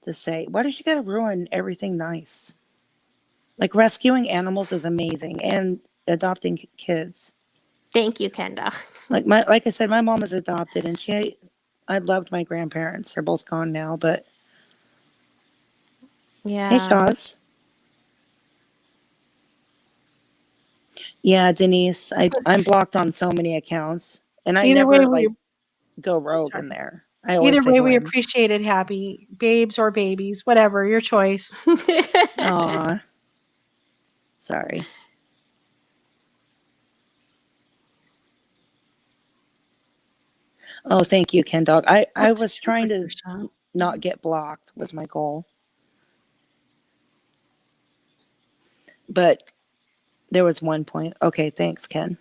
to say. Why does she got to ruin everything nice? Like rescuing animals is amazing, and adopting kids. Thank you, Kenda. Like I said, my mom is adopted, and I loved my grandparents. They're both gone now, but Yeah. hey, Shaz. Yeah, Denise, I'm blocked on so many accounts, and I Either way, never we like go rogue sorry. in there. I always Either say way, who we I'm. appreciate it, Happy. Babes or babies, whatever, your choice. Aw, sorry. Oh, thank you, Ken Dog. I That's was super trying to Trisha. not get blocked was my goal, but there was one point. Okay, thanks, Ken.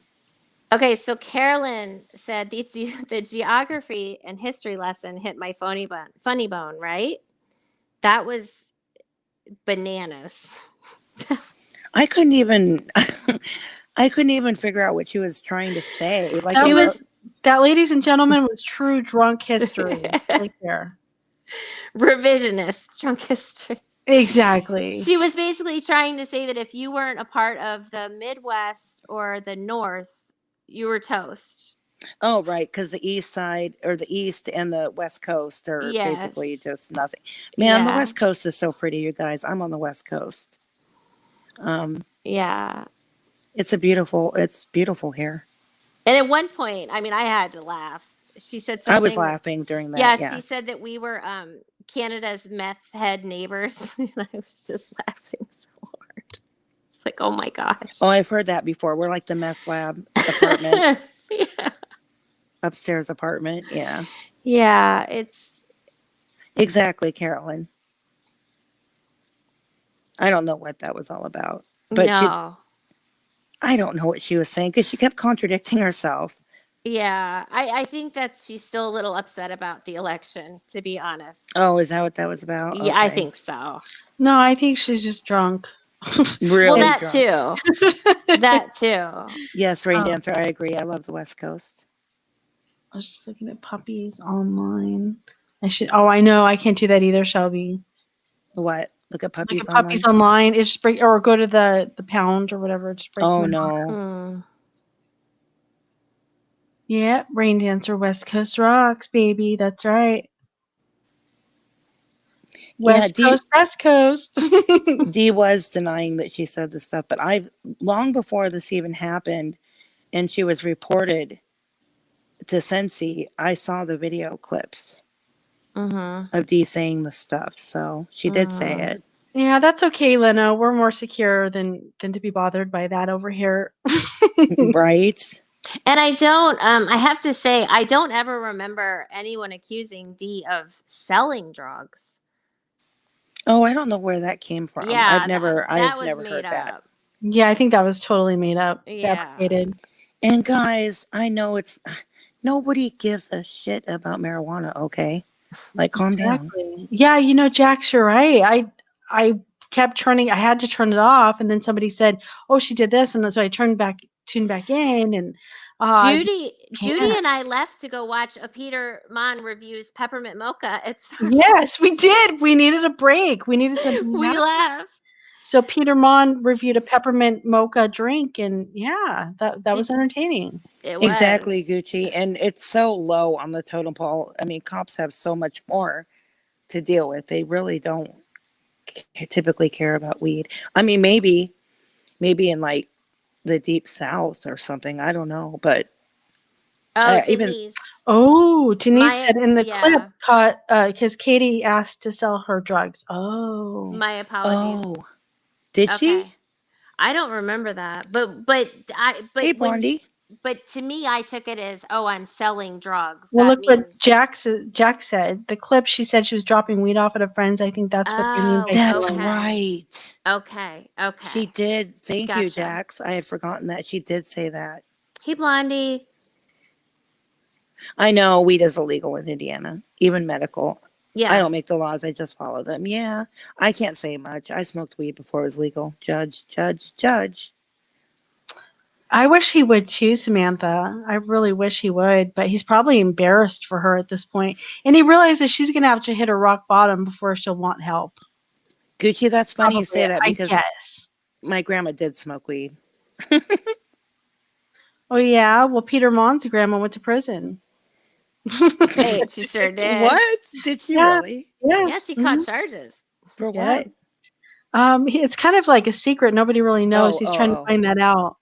Okay, so Carolyn said the geography and history lesson hit my funny bone, right? That was bananas. I couldn't even. I couldn't even figure out what she was trying to say. Like That She it was, was. that, ladies and gentlemen, was true drunk history right there. revisionist drunk history. Exactly. She was basically trying to say that if you weren't a part of the Midwest or the North, you were toast. Oh, right, because the East Side or the East and the West Coast are basically Yes. just nothing. Man, the Yeah. West Coast is so pretty, you guys. I'm on the West Coast. Yeah. It's beautiful here. And at one point, I mean, I had to laugh. She said something. I was laughing during that. Yeah, Yeah. she said that we were Canada's meth head neighbors. And I was just laughing so hard. It's like, oh my gosh. Oh, I've heard that before. We're like the meth lab apartment, Yeah. upstairs apartment. Yeah, Yeah, it's exactly, Carolyn. I don't know what that was all about, but no. I don't know what she was saying because she kept contradicting herself. Yeah, I think that she's still a little upset about the election, to be honest. Oh, is that what that was about? Yeah, I Okay. think so. No, I think she's just drunk. Really Well, that drunk. too. That too. Yes, Rain Oh. Dancer, I agree. I love the West Coast. I was just looking at puppies online. I know, I can't do that either, Shelby. What? Look at Look puppies at puppies online. online. It just break, or go to the pound or whatever. It just breaks Oh my heart. no. Hmm. Yeah, Rain Dancer, West Coast rocks, baby. That's right. West Coast, West Coast. Dee was denying that she said this stuff, but long before this even happened and she was reported to Sensi, I saw the video clips Mm-hmm. of Dee saying the stuff. So she did say it. Yeah, that's okay, Leno. We're more secure than to be bothered by that over here. Right? And I have to say, I don't ever remember anyone accusing Dee of selling drugs. Oh, I don't know where that came from. Yeah, that I've was never made heard that. up. Yeah, I think that was totally made up, Yeah. fabricated. And guys, I know it's nobody gives a shit about marijuana, okay? Like, calm down. Exactly. Yeah, Jax, you're right. I kept turning. I had to turn it off, and then somebody said, "Oh, she did this," and so I tuned back in, and I just Judy can't. and I left to go watch a Peter Mon reviews Peppermint Mocha at Starbucks. Yes, we did. We needed a break. We needed something. We left. So Peter Mon reviewed a peppermint mocha drink, and yeah, that was Did- entertaining. It was. Exactly, Gucci. And it's so low on the totem pole. I mean, cops have so much more to deal with. They really don't typically care about weed. I mean, maybe in like the deep south or something. I don't know. But Oh, even Denise. Oh, Denise My- said in the yeah. clip, caught because Katie asked to sell her drugs. Oh, My apologies. oh, did Okay. she? I don't remember that. But Hey, Blondie. but to me I took it as, oh, I'm selling drugs. well, That look what means Jack said. The clip, she said she was dropping weed off at a friend's. I think that's what they mean by Oh, That's selling. okay. right. Okay. Okay. She did. Thank you, Gotcha. Jax. I had forgotten that she did say that. Hey, Blondie. I know weed is illegal in Indiana, even medical. Yeah. I don't make the laws, I just follow them. Yeah, I can't say much. I smoked weed before it was legal. Judge, judge, judge. I wish he would too, Samantha. I really wish he would, but he's probably embarrassed for her at this point. And he realizes she's going to have to hit a rock bottom before she'll want help. Gucci, that's funny you say Probably, that I because guess. my grandma did smoke weed. Oh, yeah? Well, Peter Mon's grandma went to prison. She sure did. What? Did she Yeah. really? Yeah. Yeah, she Mhm. caught charges. For Yeah. what? It's kind of like a secret. Nobody really knows. Oh, He's oh, trying oh. to find that out.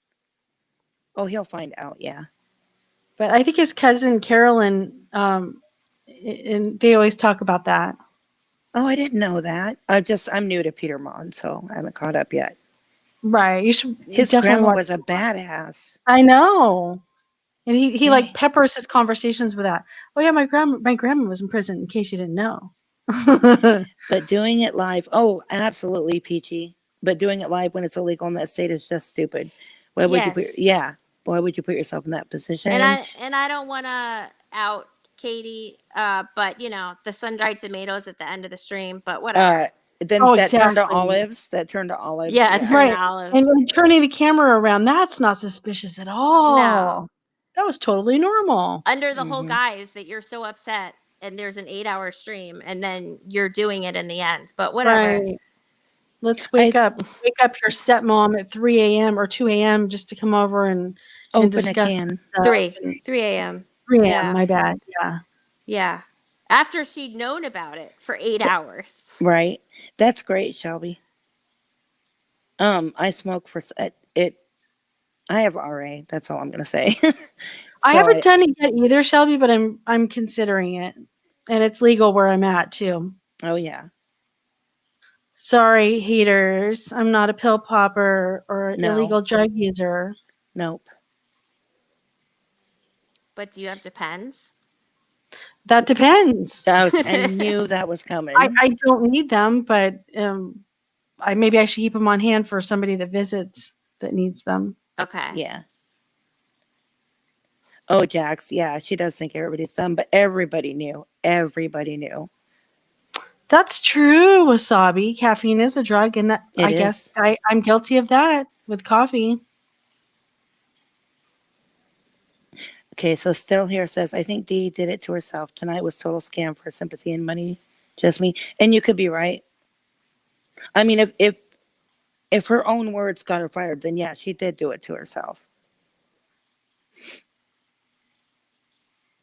Oh, he'll find out, yeah. But I think his cousin Carolyn, and they always talk about that. Oh, I didn't know that. I'm new to Peter Mon, so I haven't caught up yet. Right. You should His definitely grandma watch was a it. badass. I know. And he like Dang. peppers his conversations with that. Oh yeah, my grandma was in prison, in case you didn't know. But doing it live, oh, absolutely, Peachy. But doing it live when it's illegal in that state is just stupid. Why would you Yes. yeah. Why would you put yourself in that position? And I don't want to out Katie, but the sun-dried tomatoes at the end of the stream, but whatever. Then Oh, that turned to exactly. olives. That turned to olives. Yeah, it's Right. olives. And turning the camera around, that's not suspicious at all. No. That was totally normal. Under the whole Mhm. guise that you're so upset and there's an 8-hour stream and then you're doing it in the end, but whatever. Right. Let's wake up your stepmom at 3 a.m. or 2 a.m. just to come over and Open a discuss can. stuff. 3 And a.m. 3 a.m. Yeah. My bad. Yeah. Yeah. After she'd known about it for 8 hours. Right. That's great, Shelby. I smoke for it. I have RA. That's all I'm gonna say. I So haven't done it yet either, Shelby, but I'm considering it, and it's legal where I'm at too. Oh yeah. Sorry, haters. I'm not a pill popper or No. illegal drug user. Nope. But do you have Depends? That depends. I knew that was coming. I don't need them, but maybe I should keep them on hand for somebody that visits that needs them. Okay. Yeah. Oh, Jax. Yeah, she does think everybody's dumb, but everybody knew. Everybody knew. That's true, Wasabi. Caffeine is a drug, and that I It guess is. I'm guilty of that with coffee. Okay, so still here says, I think Dee did it to herself. Tonight was total scam for sympathy and money. Just me. And you could be right. I mean, if her own words got her fired, then yeah, she did do it to herself.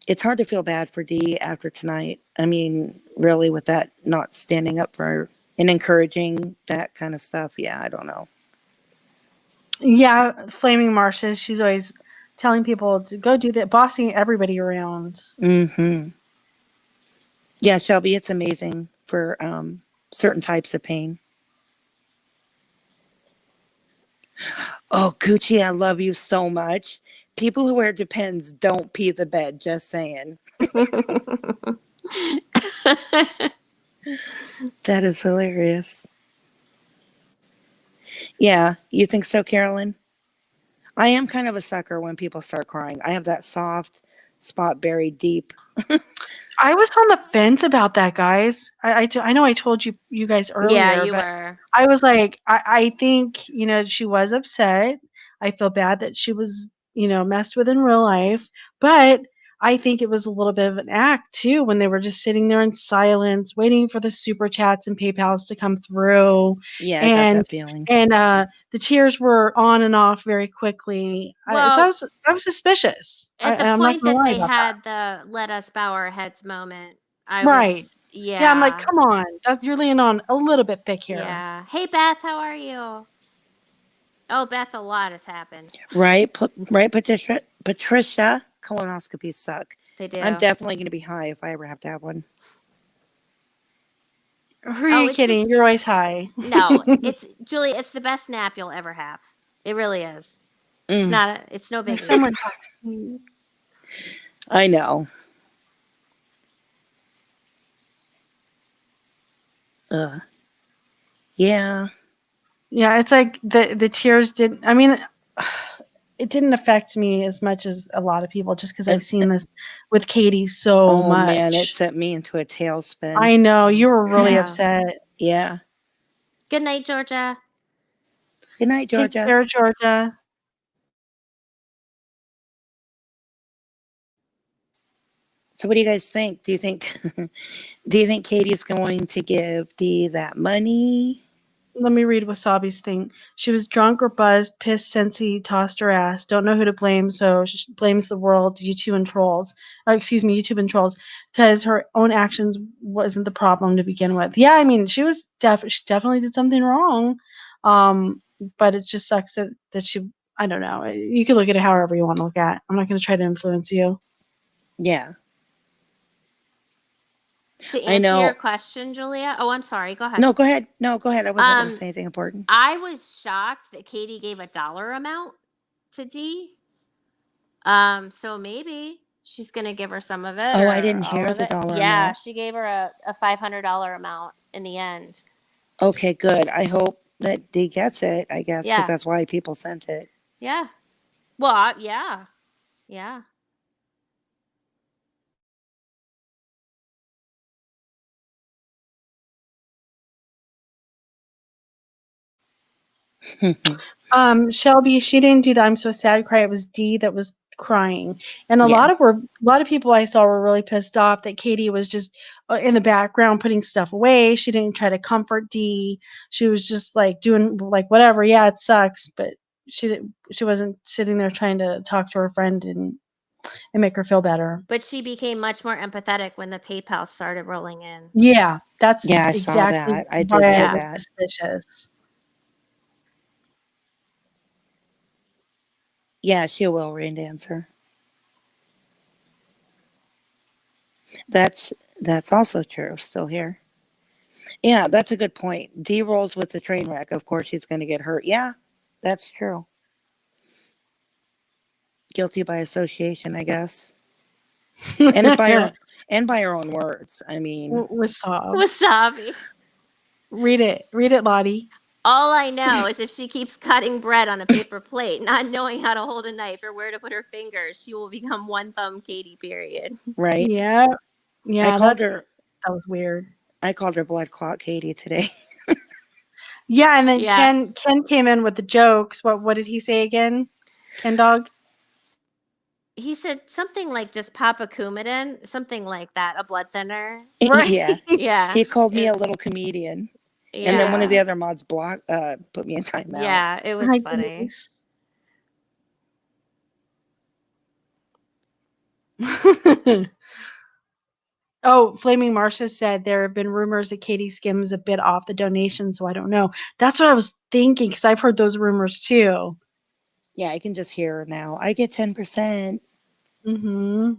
It's hard to feel bad for Dee after tonight. I mean, really, with that not standing up for her and encouraging that kind of stuff. Yeah, I don't know. Yeah, Flaming Mars says she's always telling people to go do that, bossing everybody around. Mm-hmm. Yeah, Shelby, it's amazing for certain types of pain. Oh, Gucci, I love you so much. People who wear Depends don't pee the bed. Just saying. That is hilarious. Yeah, you think so, Carolyn? I am kind of a sucker when people start crying. I have that soft spot buried deep. I was on the fence about that, guys. I know I told you guys earlier, Yeah, you but were. I was like, I think, she was upset. I feel bad that she was, messed with in real life, but I think it was a little bit of an act too when they were just sitting there in silence, waiting for the super chats and PayPals to come through, Yeah, I got and that feeling. the tears were on and off very quickly. So Well, I was suspicious. at the I'm not point gonna that lie they about that. had the "let us bow our heads" moment, I Right. was, Yeah, I'm like, yeah, come on, you're laying on a little bit thick here. yeah. Hey, Beth, how are you? Oh, Beth, a lot has happened. Right? Right, Patricia? Patricia, colonoscopies suck. They do. I'm definitely going to be high if I ever have to have one. Who are Oh, you it's kidding? just You're always high. no. It's Julie. It's the best nap you'll ever have. It really is. It's Mm, not. It's no When biggie. someone talks to me. I know. Ugh. Yeah. Yeah, it's like the tears didn't. I mean, it didn't affect me as much as a lot of people, just because I've It's, seen this with Katie so oh, man, it much. sent me into a tailspin. I know you were really Yeah. upset. Yeah. Good night, Georgia. Good night, Take Georgia. care, Georgia. So what do you guys think? Do you think Katie's going to give Dee that money? Let me read Wasabi's thing. She was drunk or buzzed, pissed, Sensi tossed her ass. Don't know who to blame, so she blames the world, YouTube and trolls. YouTube and trolls, because her own actions wasn't the problem to begin with. Yeah, I mean, she definitely did something wrong, but it just sucks that she. I don't know. You can look at it however you want to look at. I'm not going to try to influence you. Yeah. To I answer your know. question, Julia. Oh, I'm sorry. Go ahead. No, go ahead. No, go ahead. I wasn't going to Um, say anything important. I was shocked that Katie gave a dollar amount to Dee. So maybe she's gonna give her some of it. Oh, or I didn't all hear of the it. dollar Yeah, amount. she gave her a $500 amount in the end. Okay, good. I hope that Dee gets it, I guess, because Yeah, that's why people sent it. yeah. Well, yeah, yeah. Shelby, she didn't do the "I'm so sad" cry. It was Dee that was crying, and a Yeah. lot of people I saw were really pissed off that Katie was just in the background putting stuff away. She didn't try to comfort Dee. She was just like doing like whatever. Yeah, it sucks, but she wasn't sitting there trying to talk to her friend and make her feel better. But she became much more empathetic when the PayPal started rolling in. Yeah, that's Yeah, I saw exactly that. I did why I see Yeah. was that. suspicious. Yeah, she will rain dancer. That's also true. Still here. Yeah, that's a good point. Dee rolls with the train wreck. Of course, she's going to get hurt. Yeah, that's true. Guilty by association, I guess, and by her own words. I mean, Wasabi. Read it, Lottie. All I know is if she keeps cutting bread on a paper plate, not knowing how to hold a knife or where to put her fingers, she will become one thumb Katie. Period. right? Yeah, I yeah, called that her. was weird. I called her blood clot Katie today. Yeah, and then Yeah. Ken came in with the jokes. What did he say again? Ken Dog? He said something like just Papa Coumadin, something like that, a blood thinner. Right. Yeah, Yeah. he called me a It- little comedian, yeah. and then one of the other mods put me in timeout. Yeah, it was Hi, funny. Denise. Oh, Flaming Marsha said there have been rumors that Katie skims a bit off the donation, so I don't know. That's what I was thinking because I've heard those rumors too. Yeah, I can just hear her now. I get 10%. Mm-hmm.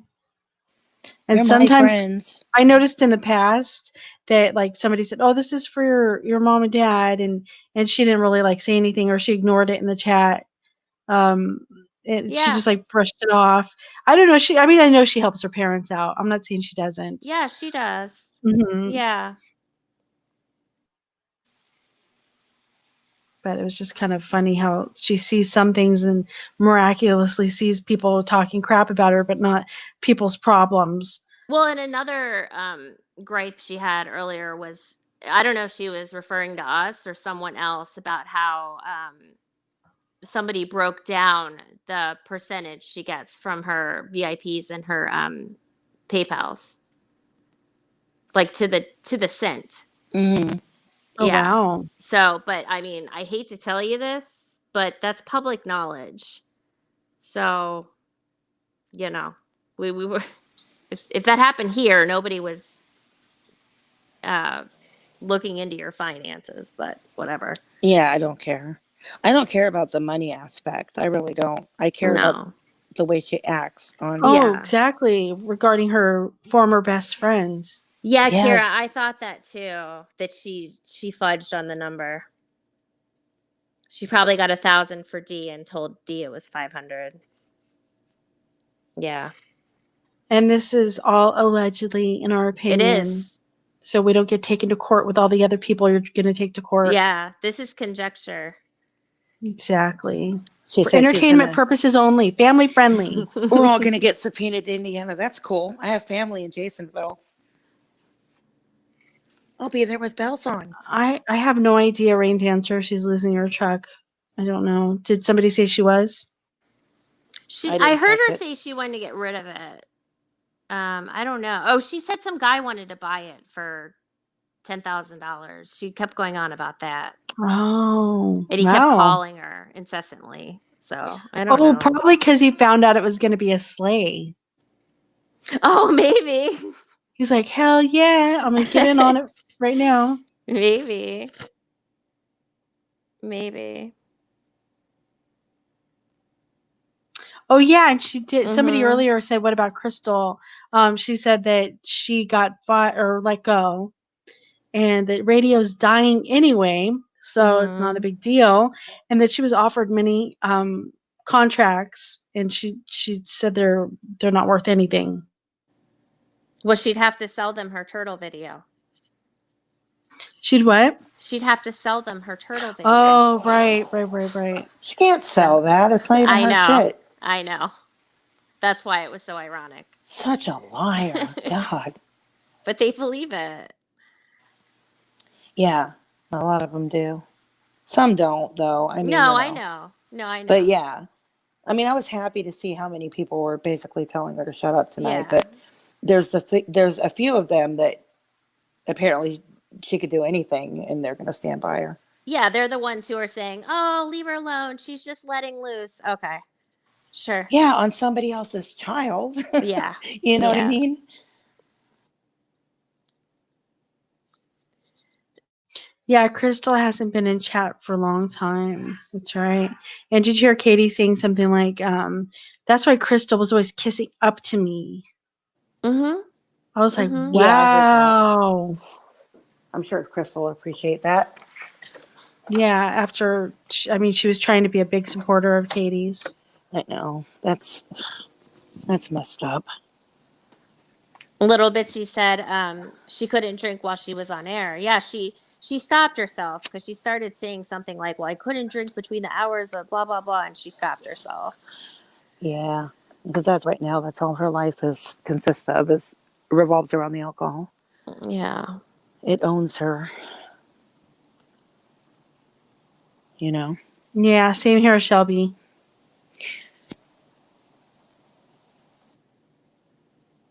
They're And my sometimes friends. I noticed in the past that like somebody said, "Oh, this is for your mom and dad," and she didn't really like say anything or she ignored it in the chat. Um, And she Yeah. just like brushed it off. I don't know. I know she helps her parents out. I'm not saying she doesn't. Yeah, she does. Hmm. Yeah. But it was just kind of funny how she sees some things and miraculously sees people talking crap about her, but not people's problems. Well, and another gripe she had earlier was, I don't know if she was referring to us or someone else, about how somebody broke down the percentage she gets from her VIPs and her PayPal's, like to the cent. Mhm. Oh, Yeah. wow. So, but I mean, I hate to tell you this, but that's public knowledge. So, you know, we were, if that happened here, nobody was uh, looking into your finances, but whatever. Yeah, I don't care. I don't care about the money aspect. I really don't. I care about No. the way she acts on. Oh, Yeah. exactly. Regarding her former best friend. Yeah, Yeah. Kira, I thought that too. That she fudged on the number. She probably got 1,000 for D and told D it was 500. Yeah, And this is all allegedly, in our it opinion. is. So we don't get taken to court with all the other people you're going to take to court. Yeah, this is conjecture. Exactly. She For said she's entertainment gonna. purposes only, family friendly. We're all gonna get subpoenaed to Indiana. That's cool. I have family in Jasonville. I'll be there with bells on. I have no idea, Rain Dancer, if she's losing her truck. I don't know. Did somebody say she was? I I didn't heard catch her it. say she wanted to get rid of it. I don't know. Oh, she said some guy wanted to buy it for $10,000. She kept going on about that, Oh, and he kept wow. calling her incessantly. So I don't Oh, know. probably because he found out it was going to be a sleigh. Oh, maybe. He's like, hell yeah, I'm going to get in on it right now. Maybe. Maybe. Oh, yeah. And she did. Somebody Mhm. earlier said, what about Crystal? She said that she got fired or let go and that radio's dying anyway. So it's not a Mhm. big deal. And that she was offered many contracts and she said they're not worth anything. Well, she'd have to sell them her turtle video. She'd what? She'd have to sell them her turtle video. Oh, right. She can't sell that. It's not even I her know. shit. I know. That's why it was so ironic. Such a liar. God. But they believe it. Yeah, a lot of them do. Some don't, though. I mean, No, I know. No, I know. But yeah, I mean, I was happy to see how many people were basically telling her to shut up tonight. Yeah. But there's a few of them that apparently she could do anything, and they're going to stand by her. Yeah, they're the ones who are saying, "Oh, leave her alone. She's just letting loose." Okay. Sure. Yeah, on somebody else's child. Yeah. You know what I Yeah. mean? Yeah, Crystal hasn't been in chat for a long time. That's right. And did you hear Katie saying something like, that's why Crystal was always kissing up to me? Mhm. I was like, Mhm. Yeah, I heard that. wow. I'm sure Crystal will appreciate that. Yeah, after, she was trying to be a big supporter of Katie's. I know. That's messed up. Little Bitsy said she couldn't drink while she was on air. Yeah, she stopped herself because she started saying something like, "Well, I couldn't drink between the hours of blah blah blah," and she stopped herself. Yeah, because that's right now. That's all her life consists of is revolves around the alcohol. Yeah. It owns her. You know. Yeah, same here, Shelby.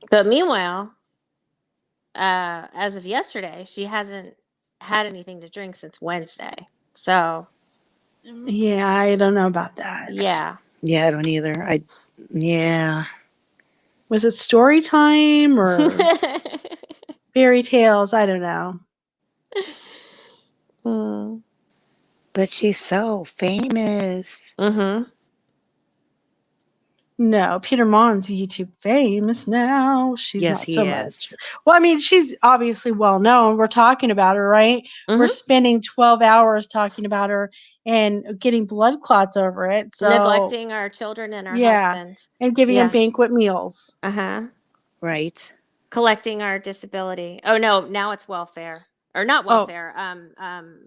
But meanwhile, as of yesterday, she hasn't had anything to drink since Wednesday. So Yeah, I don't know about that. yeah. Yeah, I don't either. Yeah. Was it story time or fairy tales? I don't know. But she's so famous. Mm-hmm. No, Peter Mon's YouTube famous now. She's Yes, not he so much. is. Well, I mean, she's obviously well known. We're talking about her, right? We're Mhm. spending 12 hours talking about her and getting blood clots over it. So, Neglecting our children and our yeah, husbands. and giving them Yeah. banquet meals. Uh-huh. Right. Collecting our disability. Oh no, now it's welfare. Or not Oh, welfare.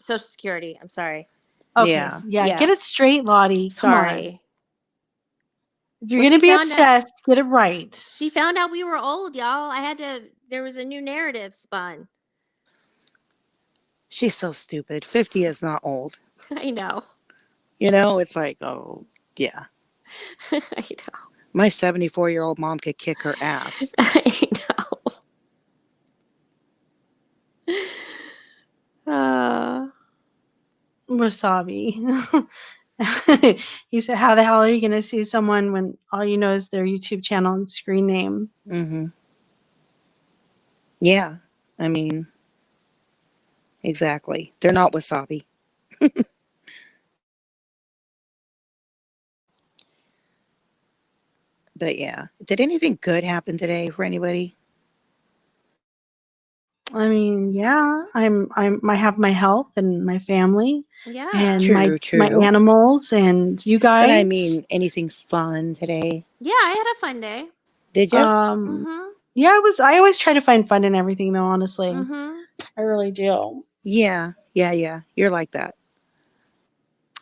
Social Security. I'm sorry. okay. Yeah. Yeah, Yeah. get it straight, Lottie. Come on. Sorry. If you're Well, going to she be found out obsessed, get it right. she found out we were old, y'all. There was a new narrative spun. She's so stupid. 50 is not old. I know. You know, it's like, oh, yeah. I know. My 74-year-old mom could kick her ass. I know. Wasabi. He said, how the hell are you going to see someone when all you know is their YouTube channel and screen name? Mm-hmm. Yeah. I mean, exactly. They're not wasabi. But yeah. Did anything good happen today for anybody? I mean, yeah, I have my health and my family Yeah. and True, my true. animals and you But I guys. mean, anything fun today? Yeah, I had a fun day. Did you? Mm-hmm. Yeah, I always try to find fun in everything though, honestly. Mm-hmm. I really do. Yeah. Yeah. You're like that.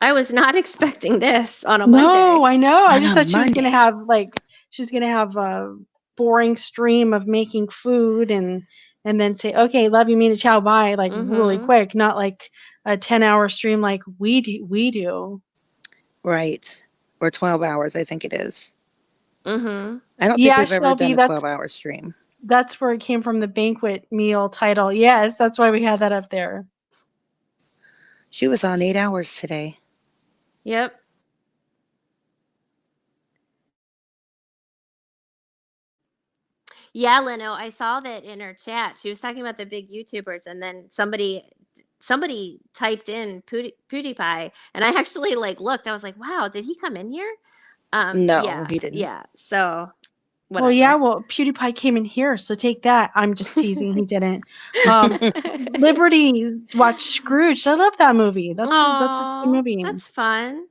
I was not expecting this on a No, Monday. I know. I On just a thought she was gonna Monday. have a boring stream of making food and then say, okay, love you, mean to chow, bye, like really Mm-hmm. quick, not like a 10-hour stream like we do. Right. Or 12 hours, I think it is. Mm-hmm. I don't think Yeah, we've ever done Shelby, a 12-hour stream. that's where it came from, the banquet meal title. Yes, that's why we had that up there. She was on 8 hours today. Yep. Yeah, Leno, I saw that in her chat. She was talking about the big YouTubers, and then somebody typed in PewDiePie, and I actually like looked. I was like, "Wow, did he come in here?" No, he didn't. Yeah. So Well, yeah, whatever. PewDiePie came in here, so take that. I'm just teasing. He didn't. Liberty watched Scrooge. I love that movie. That's such a good Oh, movie. that's fun.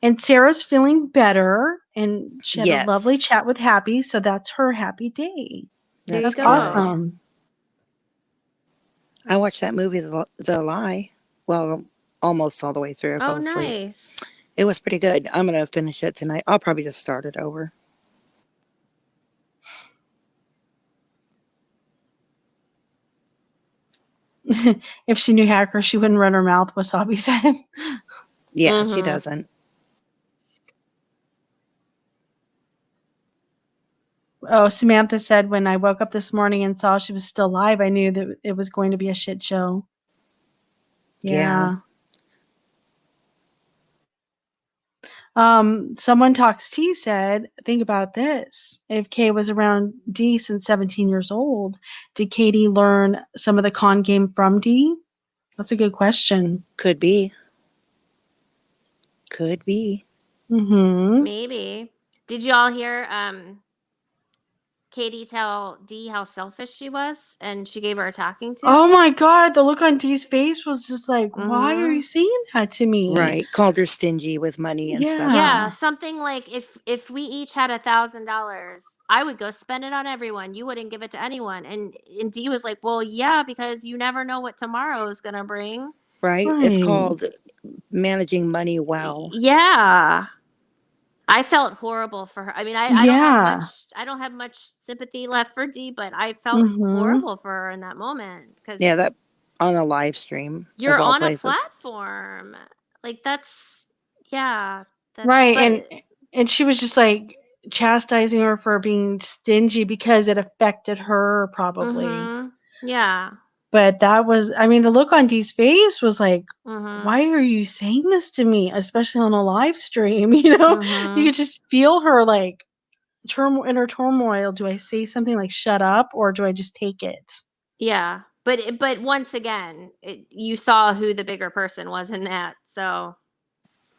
And Sarah's feeling better, and she had a lovely Yes. chat with Happy, so that's her happy day. There That's you That's go. good. awesome. I watched that movie, The Lie. Well, almost all the way through. I fell Oh, asleep. nice. It was pretty good. I'm going to finish it tonight. I'll probably just start it over. If she knew Hacker, she wouldn't run her mouth, Wasabi said. Yeah, she Mhm. doesn't. Oh, Samantha said, when I woke up this morning and saw she was still alive, I knew that it was going to be a shit show. Yeah. Someone talks T said, think about this. If Kay was around D since 17 years old, did Katie learn some of the con game from D? That's a good question. Could be. Could be. Mm-hmm. Maybe. Did you all hear Katie tell Dee how selfish she was, and she gave her a talking to? Oh my God, the look on Dee's face was just like, why are Mhm. you saying that to me? Right. Called her stingy with money and stuff. Yeah, something like if we each had $1,000, I would go spend it on everyone. You wouldn't give it to anyone. And Dee was like, well, yeah, because you never know what tomorrow is gonna bring. Right? It's Right. called managing money well. Yeah. I felt horrible for her. I mean, I don't have much sympathy left for Dee, but I felt Mhm. horrible for her in that moment because Yeah, that on a live stream. you're of all on places. a platform. Like that's Right. And she was just like chastising her for being stingy because it affected her probably. Mhm. Yeah. But that was, I mean, the look on Dee's face was like, Mhm. why are you saying this to me, especially on a live stream? You know, you Mhm. could just feel her like in her turmoil. Do I say something like shut up, or do I just take it? Yeah. But once again, you saw who the bigger person was in that. So,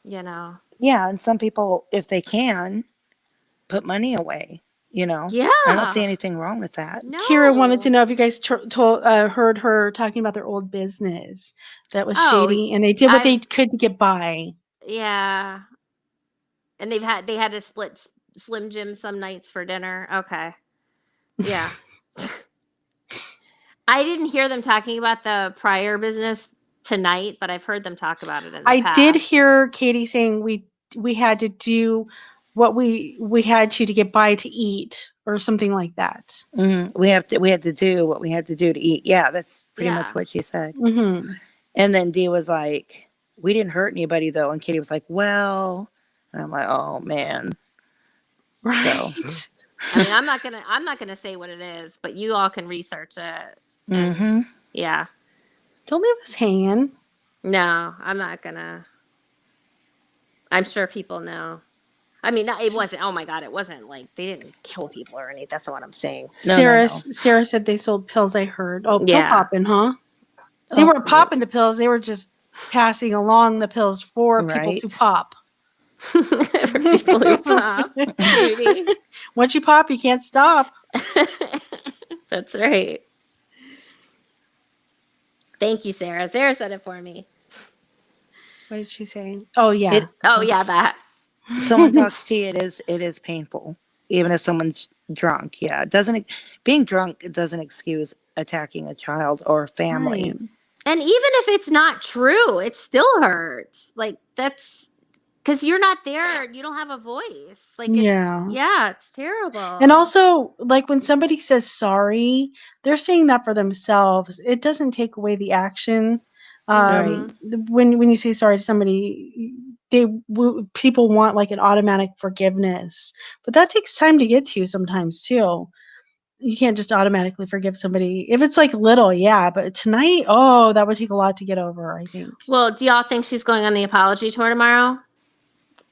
you know. Yeah, and some people, if they can, put money away. You know, Yeah. I don't see anything wrong with that. No. Kira wanted to know if you guys heard her talking about their old business that was Oh, shady, and they did what they I've- could to get by. Yeah. And they had to split Slim Jim some nights for dinner. Okay. Yeah. I didn't hear them talking about the prior business tonight, but I've heard them talk about it in the I past. did hear Katie saying we had to do what we had to get by to eat or something like that. We had to do what we had to do to eat. Yeah, that's pretty much Yeah. what she said. Mm-hmm. And then Dee was like, "We didn't hurt anybody though." And Katie was like, "Well," and I'm like, "Oh man." Right. I mean, I'm not gonna say what it is, but you all can research it. And, Mm-hmm. yeah. Don't leave us hanging. No, I'm not gonna. I'm sure people know. I mean, it wasn't. Oh my god, it wasn't like they didn't kill people or anything. That's not what I'm saying. No, Sarah said they sold pills. I heard. Oh, pill Yeah. popping, huh? They Oh, weren't popping the pills. They were just passing along the pills for people Right. to pop. For people who pop, Judy. Once you pop, you can't stop. That's right. Thank you, Sarah. Sarah said it for me. What did she say? Oh yeah. It- Oh yeah, that. Someone talks to you, it is painful, even if someone's drunk. Yeah, it doesn't. Being drunk, it doesn't excuse attacking a child or a family. Right. And even if it's not true, it still hurts. Like that's because you're not there. You don't have a voice. Like Yeah. it's terrible. And also, like when somebody says sorry, they're saying that for themselves. It doesn't take away the action. Right. When you say sorry to somebody, people want like an automatic forgiveness, but that takes time to get to sometimes too. You can't just automatically forgive somebody if it's like little, yeah. But tonight, oh, that would take a lot to get over. I think. Well, do y'all think she's going on the apology tour tomorrow?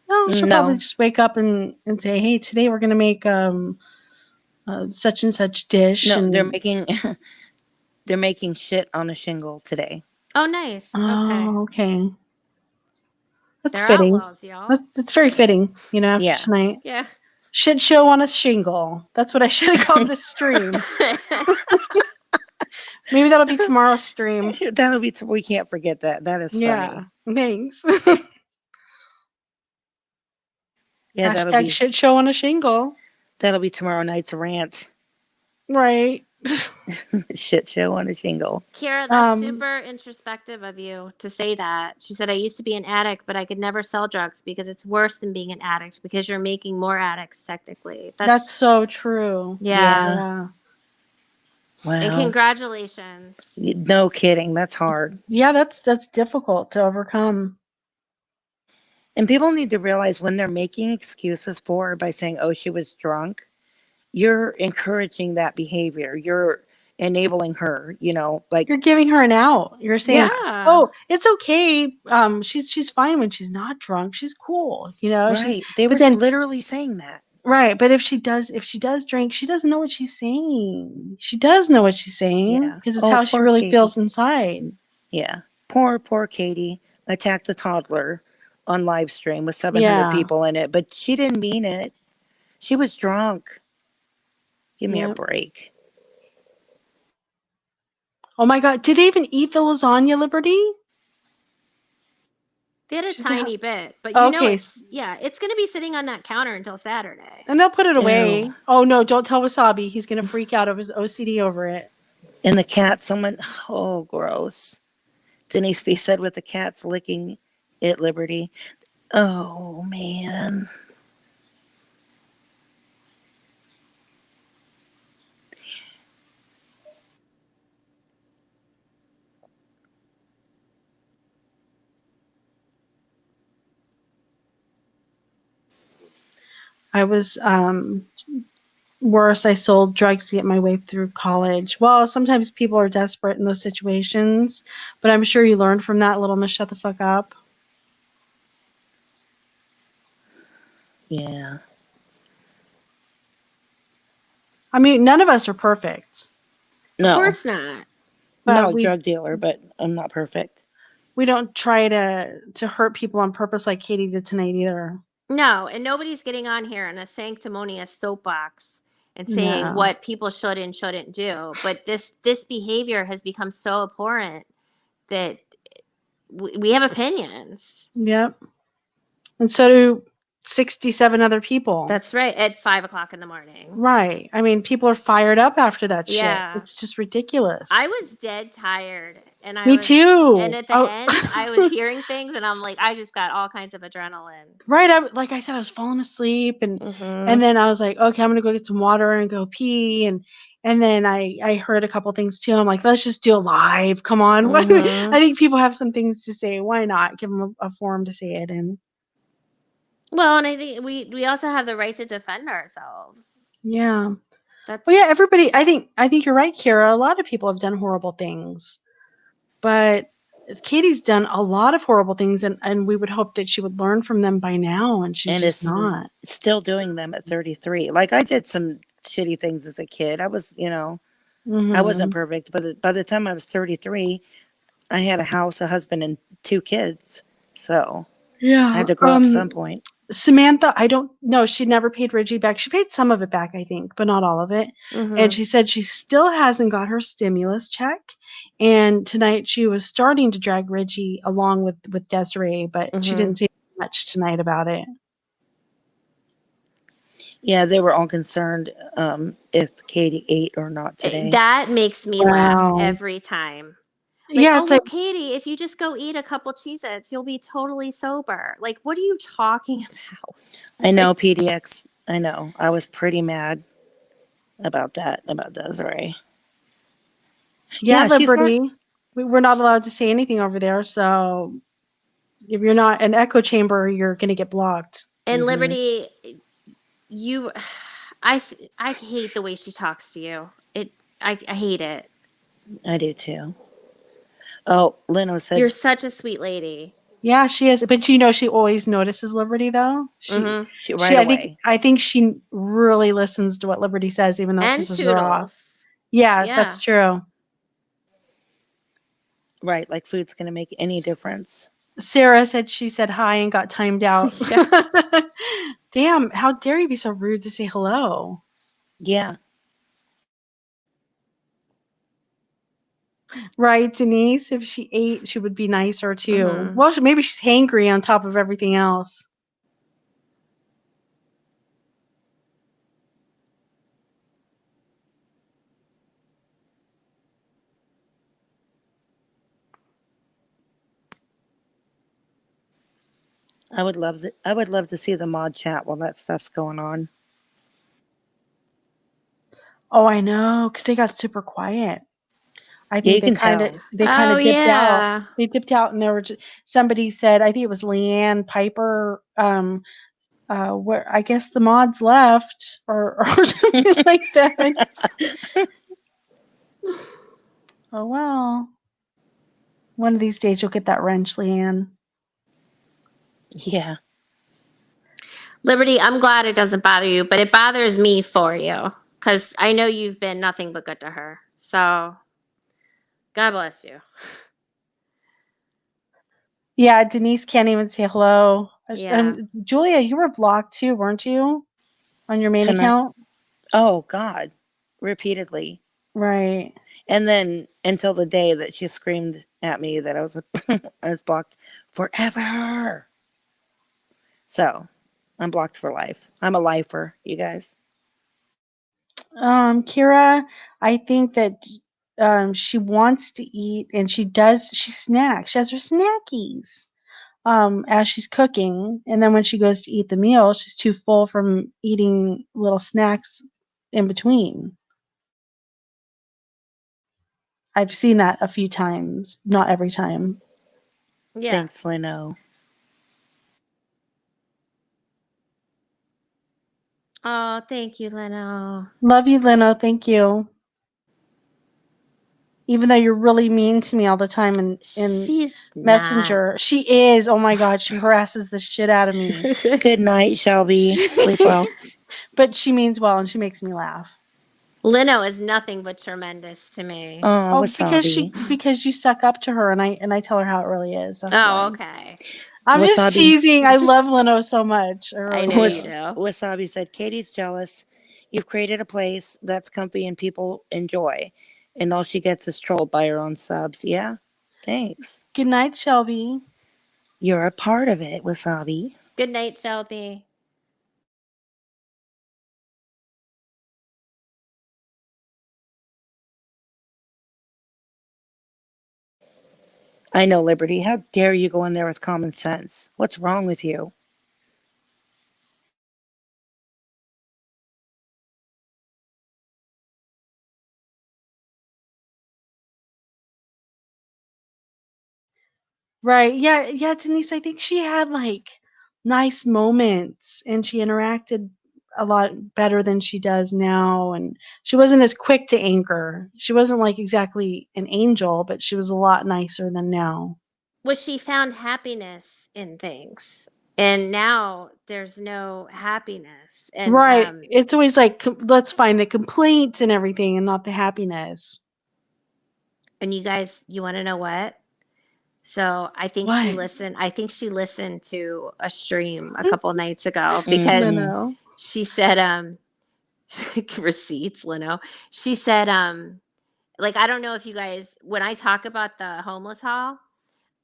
No, she'll No. probably just wake up and say, "Hey, today we're gonna make such and such dish." No, and they're making shit on a shingle today. Oh, nice. Okay. Oh, okay. That's They're fitting. outlaws, y'all. It's very fitting, after Yeah. tonight. Yeah. Shit show on a shingle. That's what I should have called this stream. Maybe that'll be tomorrow's stream. That'll be. We can't forget that. That is funny. Yeah. Thanks. Yeah, that'll Hashtag be shit show on a shingle. tomorrow night's rant. Right. Shit show on a shingle. Kira, that's Um, super introspective of you to say that. She said, I used to be an addict, but I could never sell drugs because it's worse than being an addict because you're making more addicts technically. That's so true. yeah. Yeah. Wow. And congratulations. No kidding. That's hard. Yeah, that's difficult to overcome. And people need to realize when they're making excuses for her by saying, "Oh, she was drunk," you're encouraging that behavior. You're enabling her. Like You're giving her an out. You're saying, Yeah. "Oh, it's okay. She's fine when she's not drunk. She's cool." right. They but were then- literally saying that. Right, but if she does drink, she doesn't know what she's saying. She does know what she's saying Yeah. because it's Oh, how she poor really Katie. feels inside. Yeah. Poor Katie attacked a toddler on live stream with 700 Yeah. people in it, but she didn't mean it. She was drunk. Give me a Yep. break. Oh my God, did they even eat the lasagna, Liberty? They had a She's tiny bit, but Okay. it's going to be sitting on that counter until Saturday. And they'll put it away. Ew. Oh no, don't tell Wasabi. He's gonna freak out of his OCD over it. And the cat, oh, gross. Denise B said with the cats licking it, Liberty. Oh, man. I was worse. I sold drugs to get my way through college. Well, sometimes people are desperate in those situations, but I'm sure you learned from that, Little Miss Shut the Fuck Up. Yeah. I mean, none of us are perfect. No. Of course not. But No, we- drug dealer, but I'm not perfect. we don't try to hurt people on purpose like Katie did tonight either. No, and nobody's getting on here in a sanctimonious soapbox and saying No. what people should and shouldn't do. But this behavior has become so abhorrent that we have opinions. Yep. And so do 67 other people. That's right. At 5 o'clock in the morning. Right. I mean, people are fired up after that Yeah. shit. It's just ridiculous. I was dead tired, and Me too. And at the end, I was hearing things, and I'm like, I just got all kinds of adrenaline. Right. Like I said, I was falling asleep, and then I was like, okay, I'm gonna go get some water and go pee, and then I heard a couple things too. I'm like, let's just do a live. Come on. Mhm. I think people have some things to say. Why not give them a forum to say it in? Well, and I think we also have the right to defend ourselves. Yeah. That's Well, yeah. Everybody. I think you're right, Kira. A lot of people have done horrible things, but Katie's done a lot of horrible things, and we would hope that she would learn from them by now, and she's just not. Still doing them at 33. Like I did some shitty things as a kid. I was, I wasn't perfect, but by the time I was 33, I had a house, a husband, and 2 kids. So Yeah. I had to grow up at some point. Samantha, I don't know. She never paid Reggie back. She paid some of it back, I think, but not all of it. And she said she still hasn't got her stimulus check. And tonight she was starting to drag Reggie along with Desiree, but she didn't say much tonight about it. Yeah, they were all concerned if Katie ate or not today. That makes me laugh every time. Like, yeah, it's well, like, Katie, if you just go eat a couple Cheez-Its, you'll be totally sober. Like, what are you talking about? I know, PDX. I know. I was pretty mad about that, about Desiree. yeah, she's Liberty. We're not allowed to say anything over there, so if you're not an echo chamber, you're going to get blocked. And Liberty, I hate the way she talks to you. I hate it. I do too. Oh, Leno said You're such a sweet lady. Yeah, she is. But she always notices Liberty, though. she right away. I think she really listens to what Liberty says, even though it And pisses her off. Toodles. Yeah, that's true. Right, like food's going to make any difference. Sarah said she said hi and got timed out. Damn, how dare you be so rude to say hello? Yeah. Right, Denise? If she ate, she would be nicer too. Well, maybe she's hangry on top of everything else. I would love to see the mod chat while that stuff's going on. Oh, I know, because they got super quiet. I think they kind of dipped out. They dipped out, and there were somebody said, I think it was Leanne Piper. Where I guess the mods left, or something like that. Oh well. One of these days you'll get that wrench, Leanne. Yeah. Liberty, I'm glad it doesn't bother you, but it bothers me for you because I know you've been nothing but good to her. So, God bless you. Yeah, Denise can't even say hello. Yeah. Julia, you were blocked too, weren't you? On your main account? Oh, God. Repeatedly. Right. And then until the day that she screamed at me that I was blocked forever. So I'm blocked for life. I'm a lifer, you guys. Kira, I think that she wants to eat, and she snacks. She has her snackies as she's cooking, and then when she goes to eat the meal, she's too full from eating little snacks in between. I've seen that a few times, not every time. Yeah. Thanks, Leno. Oh, thank you, Leno. Love you, Leno. Thank you. Even though you're really mean to me all the time in Messenger. Not. She is. Oh my God. She harasses the shit out of me. Good night, Shelby. Sleep well. But she means well, and she makes me laugh. Lino is nothing but tremendous to me. Oh, Oh, Wasabi. because you suck up to her, and I tell her how it really is. That's Oh, why. okay. I'm just Wasabi. teasing. I love Leno so much. I I really know do. you do. Wasabi said, Katie's jealous. You've created a place that's comfy and people enjoy. And all she gets is trolled by her own subs. Yeah. Thanks. Good night, Shelby. You're a part of it, Wasabi. Good night, Shelby. I know, Liberty. How dare you go in there with common sense? What's wrong with you? Right. Yeah. Yeah, Denise, I think she had like nice moments and she interacted a lot better than she does now. And she wasn't as quick to anger. She wasn't like exactly an angel, but she was a lot nicer than now. Well, she found happiness in things, and now there's no happiness. And Right. It's always like, let's find the complaints and everything and not the happiness. and you guys, you want to know what? So I think she What? listened. I think she listened to a stream a Hmm? couple nights ago because Leno. she said, receipts, Leno. She said, like, I don't know if you guys, when I talk about the homeless hall,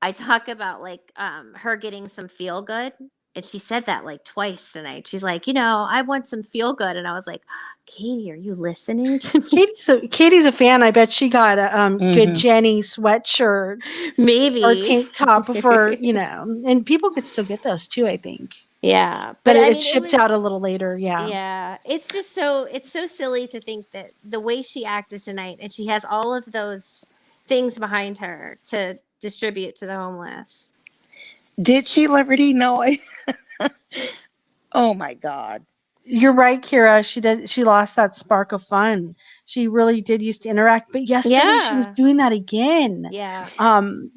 I talk about like her getting some feel good. And she said that like twice tonight. She's like, I want some feel good. And I was like, Katie, are you listening to me? Katie's a fan. I bet she got a good Mhm. Jenny sweatshirt or Maybe. tank top for, and people could still get those too, I think. Yeah. But I it mean, it ships was, out a little later. Yeah. yeah. It's just it's so silly to think that the way she acted tonight, and she has all of those things behind her to distribute to the homeless. Did she, Liberty? No. Oh, my God. You're right, Kira. She lost that spark of fun. She really did used to interact, but yesterday she was Yeah. doing that again. Yeah.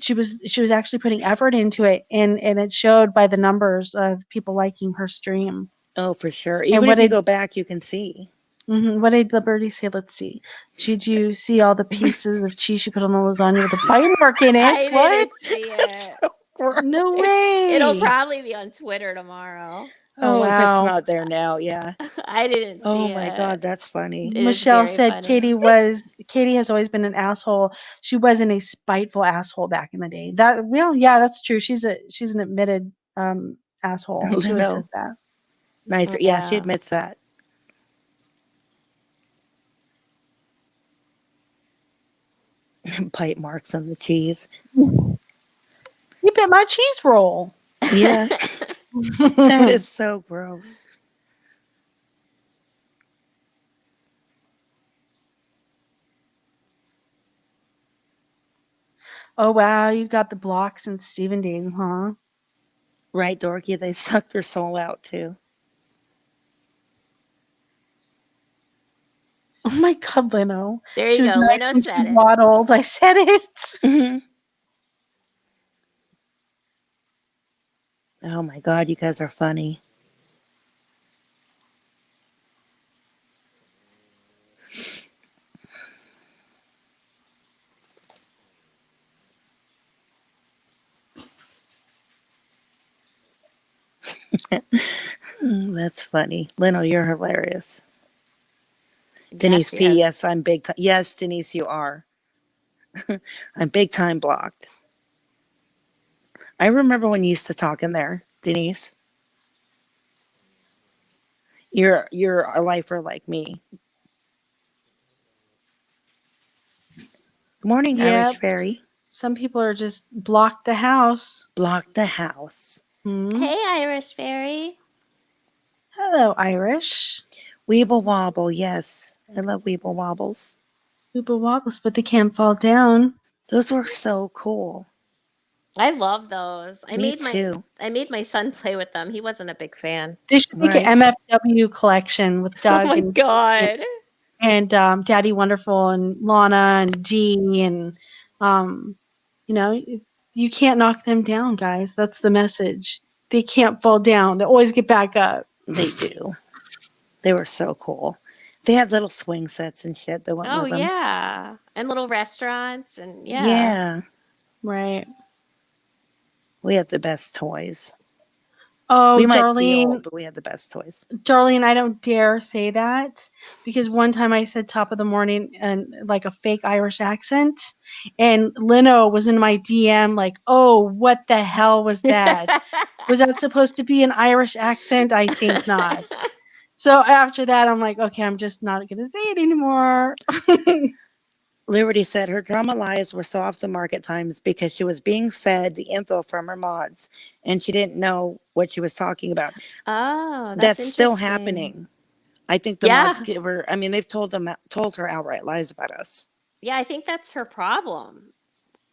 She was actually putting effort into it, and it showed by the numbers of people liking her stream. Oh, for sure. And Even what if you did go back, you can see. what did Liberty say? Let's see. Did you see all the pieces of cheese she put on the lasagna with the bite mark in it? I What? didn't see it. No way. It'll probably be on Twitter tomorrow. Oh, If it's wow. not there now, yeah. I didn't Oh see my it. God, that's funny. It is Michelle very said funny. Katie has always been an asshole. She wasn't a spiteful asshole back in the day. Yeah, that's true. She's an admitted asshole. She always No. says that. Nicer. Yeah, she Yeah. admits that. Bite marks on the cheese. You bit my cheese roll. Yeah, that is so gross. Oh wow, you got the blocks and Stephen Ding, huh? Right, Dorky? They sucked her soul out too. Oh my God, Leno. There She you was go. nice Leno when said she it. waddled. I said it. Mhm. Oh my God, you guys are funny. That's funny. Leno, you're hilarious. Denise she P, has- yes, I'm big time. Yes, Denise, you are. I'm big time blocked. I remember when you used to talk in there, Denise. You're a lifer like me. Good morning, Yep. Irish Fairy. Some people are just blocked the house. Blocked the house. Hmm? Hey, Irish Fairy. Hello, Irish. Weeble wobble, yes. I love Weeble wobbles. People wobbles, but they can't fall down. Those were so cool. I love those. Me too. I made my son play with them. He wasn't a big fan. They should make Right. an MFW collection with Oh Doug my god. and Daddy Wonderful and Lana and Dee and you know, you can't knock them down, guys. That's the message. They can't fall down. They always get back up. They do. They were so cool. They had little swing sets and shit that went Oh with them. yeah, and little restaurants and yeah. Yeah. Right. We had the best toys. Oh, We might be Darlene, old, but we had the best toys. Darlene, I don't dare say that because one time I said top of the morning and like a fake Irish accent, and Leno was in my DM like, "Oh, what the hell was that? Was that supposed to be an Irish accent? I think not." So after that, I'm like, okay, I'm just not going to say it anymore. Liberty said her drama lives were so off the mark at times because she was being fed the info from her mods and she didn't know what she was talking about. Oh, That's still interesting. happening. I think the Yeah. mods give her, I mean, they've told her outright lies about us. Yeah, I think that's her problem.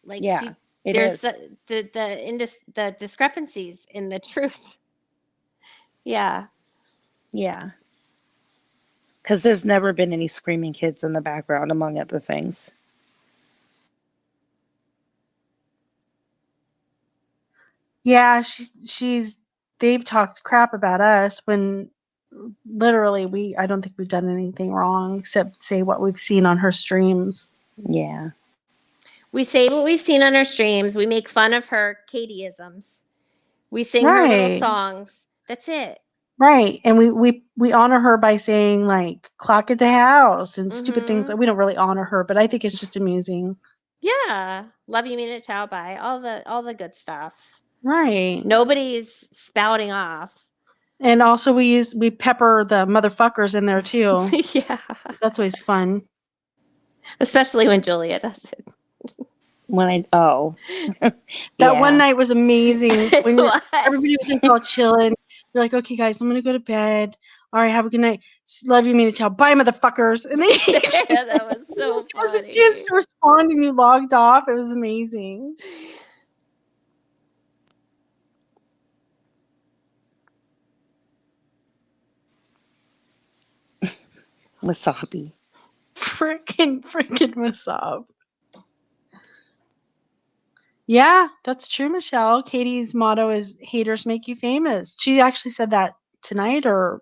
Like Yeah, it there's is. the discrepancies in the truth. Yeah. Yeah. Because there's never been any screaming kids in the background, among other things. Yeah, they've talked crap about us when literally I don't think we've done anything wrong except say what we've seen on her streams. Yeah. We say what we've seen on our streams. We make fun of her Katieisms. We sing her little Right. songs. That's it. Right. And we honor her by saying like clock at the house and stupid things Mhm. that we don't really honor her, but I think it's just amusing. Yeah. Love you, mean it, ciao, bye. All the good stuff. Right. Nobody's spouting off. And also we pepper the motherfuckers in there too. Yeah. That's always fun. Especially when Julia does it. That one night was amazing when What? everybody was like all chilling. You're like, okay, guys, I'm gonna go to bed. All right, have a good night. Love you, mean it, ciao. Bye, motherfuckers. And then Yeah, that was so there was a funny. chance to respond, and you logged off. It was amazing. Wasabi. Freaking Masab. Yeah, that's true, Michelle. Katie's motto is "Haters make you famous." She actually said that tonight or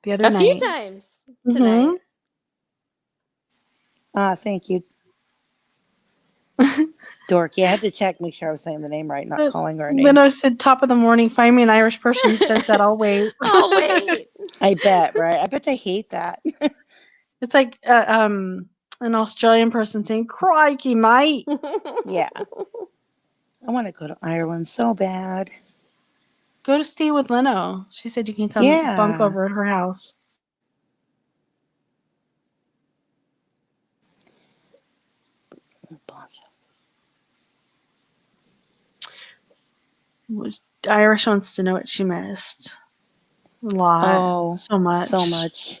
the other A night. few times tonight. Thank you. Dorky. I had to check, make sure I was saying the name right, not calling her a name. Leno said, "Top of the morning. Find me an Irish person who says that. I'll wait." Oh wait. I bet, right? I bet they hate that. It's like an Australian person saying, "Crikey, mate." Yeah. I want to go to Ireland so bad. Go to stay with Leno. She said you can come Yeah. bunk over at her house. Irish wants to know what she missed. A lot. Oh, So much. so much.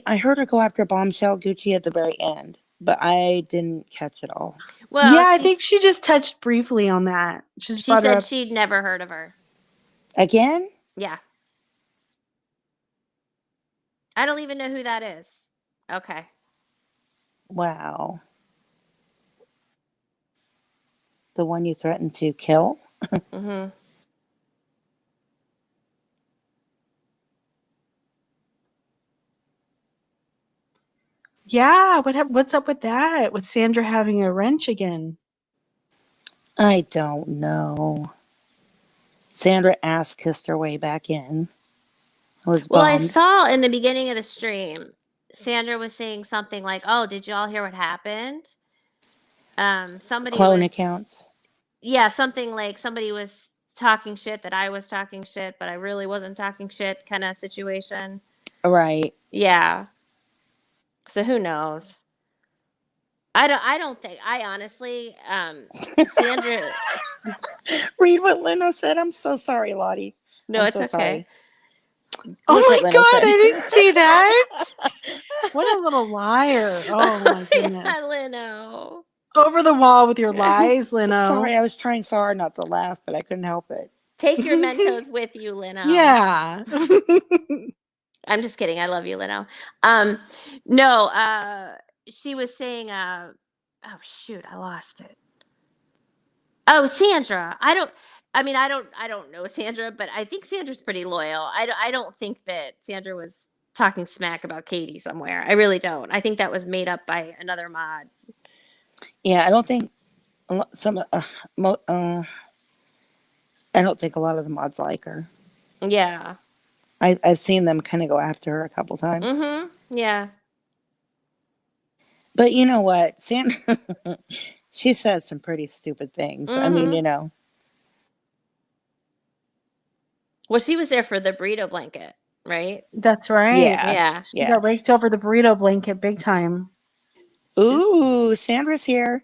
I heard her go after Bombshell Gucci at the very end, but I didn't catch it all. Well, yeah, I think she just touched briefly on that. She said she'd never heard of her. Again? Yeah. I don't even know who that is. Okay. Wow. The one you threatened to kill? Mm-hmm. Yeah, what's up with that? With Sandra having a wrench again? I don't know. Sandra ass kissed her way back in. I was bummed. Well, I saw in the beginning of the stream, Sandra was saying something like, "Oh, did y'all hear what happened?" Somebody clone accounts. Yeah, something like somebody was talking shit that I was talking shit, but I really wasn't talking shit kind of situation. Right. Yeah. So who knows? I don't think, I honestly, Sandra. Read what Leno said. I'm so sorry, Lottie. No, I'm it's so okay. sorry. Oh Look my what Leno god, said. I didn't see that. What a little liar. Oh my goodness. Yeah, Leno. Over the wall with your lies, Leno. Sorry, I was trying so hard not to laugh, but I couldn't help it. Take your Mentos with you, Leno. Yeah. I'm just kidding. I love you, Leno. No, she was saying, oh shoot, I lost it. Oh, Sandra. I mean, I don't know Sandra, but I think Sandra's pretty loyal. I don't think that Sandra was talking smack about Katie somewhere. I really don't. I think that was made up by another mod. Yeah, I don't think some. I don't think a lot of the mods like her. Yeah. I've seen them kind of go after her a couple times. Mm-hmm. Yeah. But you know what, Sandra, she says some pretty stupid things. I mean, Mhm. you know. Well, she was there for the burrito blanket, right? That's right. Yeah. Yeah. She Yeah. got raked over the burrito blanket big time. It's just- Ooh, Sandra's here.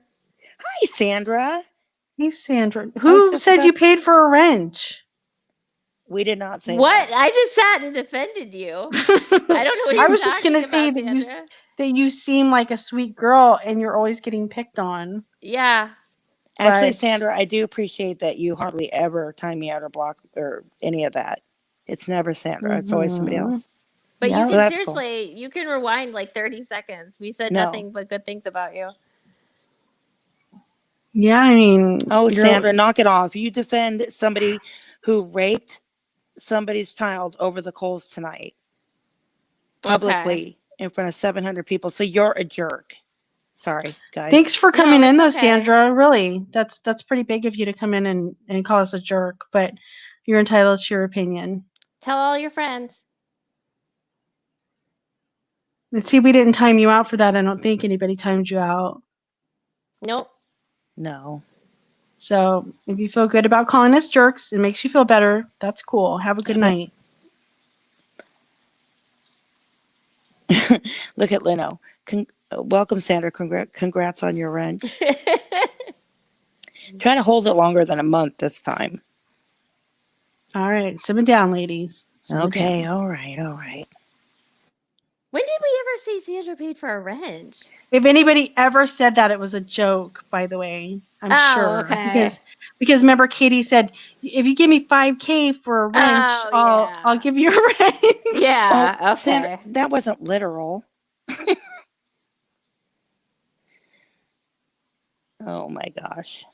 Hi, Sandra. Hey, Sandra. was Who just said about you to- paid for a wrench? We did not say What? that. I just sat and defended you. I don't know what I you're was just talking gonna say about, that Sandra. you seem like a sweet girl and you're always getting picked on. Yeah. Actually, But- Sandra, I do appreciate that you hardly ever time me out or block or any of that. It's never Sandra. It's always somebody Mhm. else. But Yeah. you So can that's cool. seriously, you can rewind like 30 seconds. We said No. nothing but good things about you. Yeah, I mean, Oh, you're- Sandra, knock it off. You defend somebody who raped somebody's child over the coals tonight publicly in front of 700 people. So you're a jerk. Sorry, guys. Thanks for coming No, in, though, it's okay. Sandra. Really, that's pretty big of you to come in and call us a jerk. But you're entitled to your opinion. Tell all your friends. And see, we didn't time you out for that. I don't think anybody timed you out. Nope. No. So if you feel good about calling us jerks, it makes you feel better. That's cool. Have a good night. Look at Leno. Welcome, Sandra. Congrats on your wrench. Try to hold it longer than a month this time. All right, simmer down, ladies. Simmer Okay. down. All right. All right. When did we ever say Sandra paid for a wrench? If anybody ever said that, it was a joke. By the way, I'm Oh, sure okay. because remember Katie said, if you give me $5,000 for a wrench, Oh, I'll yeah. give you a wrench. Yeah. Well, Sandra, Okay. that wasn't literal. Oh my gosh.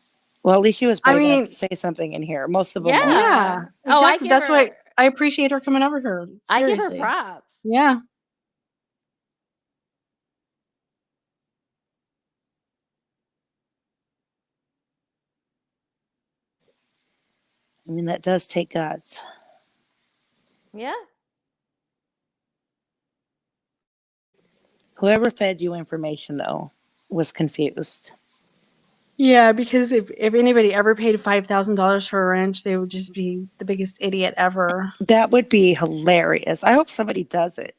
Well, at least she was I brave enough mean- to say something in here. Most of them Yeah. won't. Yeah, Oh, I exactly. give That's her. why I appreciate her coming over here. I give her Seriously. props. Yeah. I mean, that does take guts. Yeah. Whoever fed you information, though, was confused. Yeah, because if anybody ever paid $5,000 for a wrench, they would just be the biggest idiot ever. That would be hilarious. I hope somebody does it.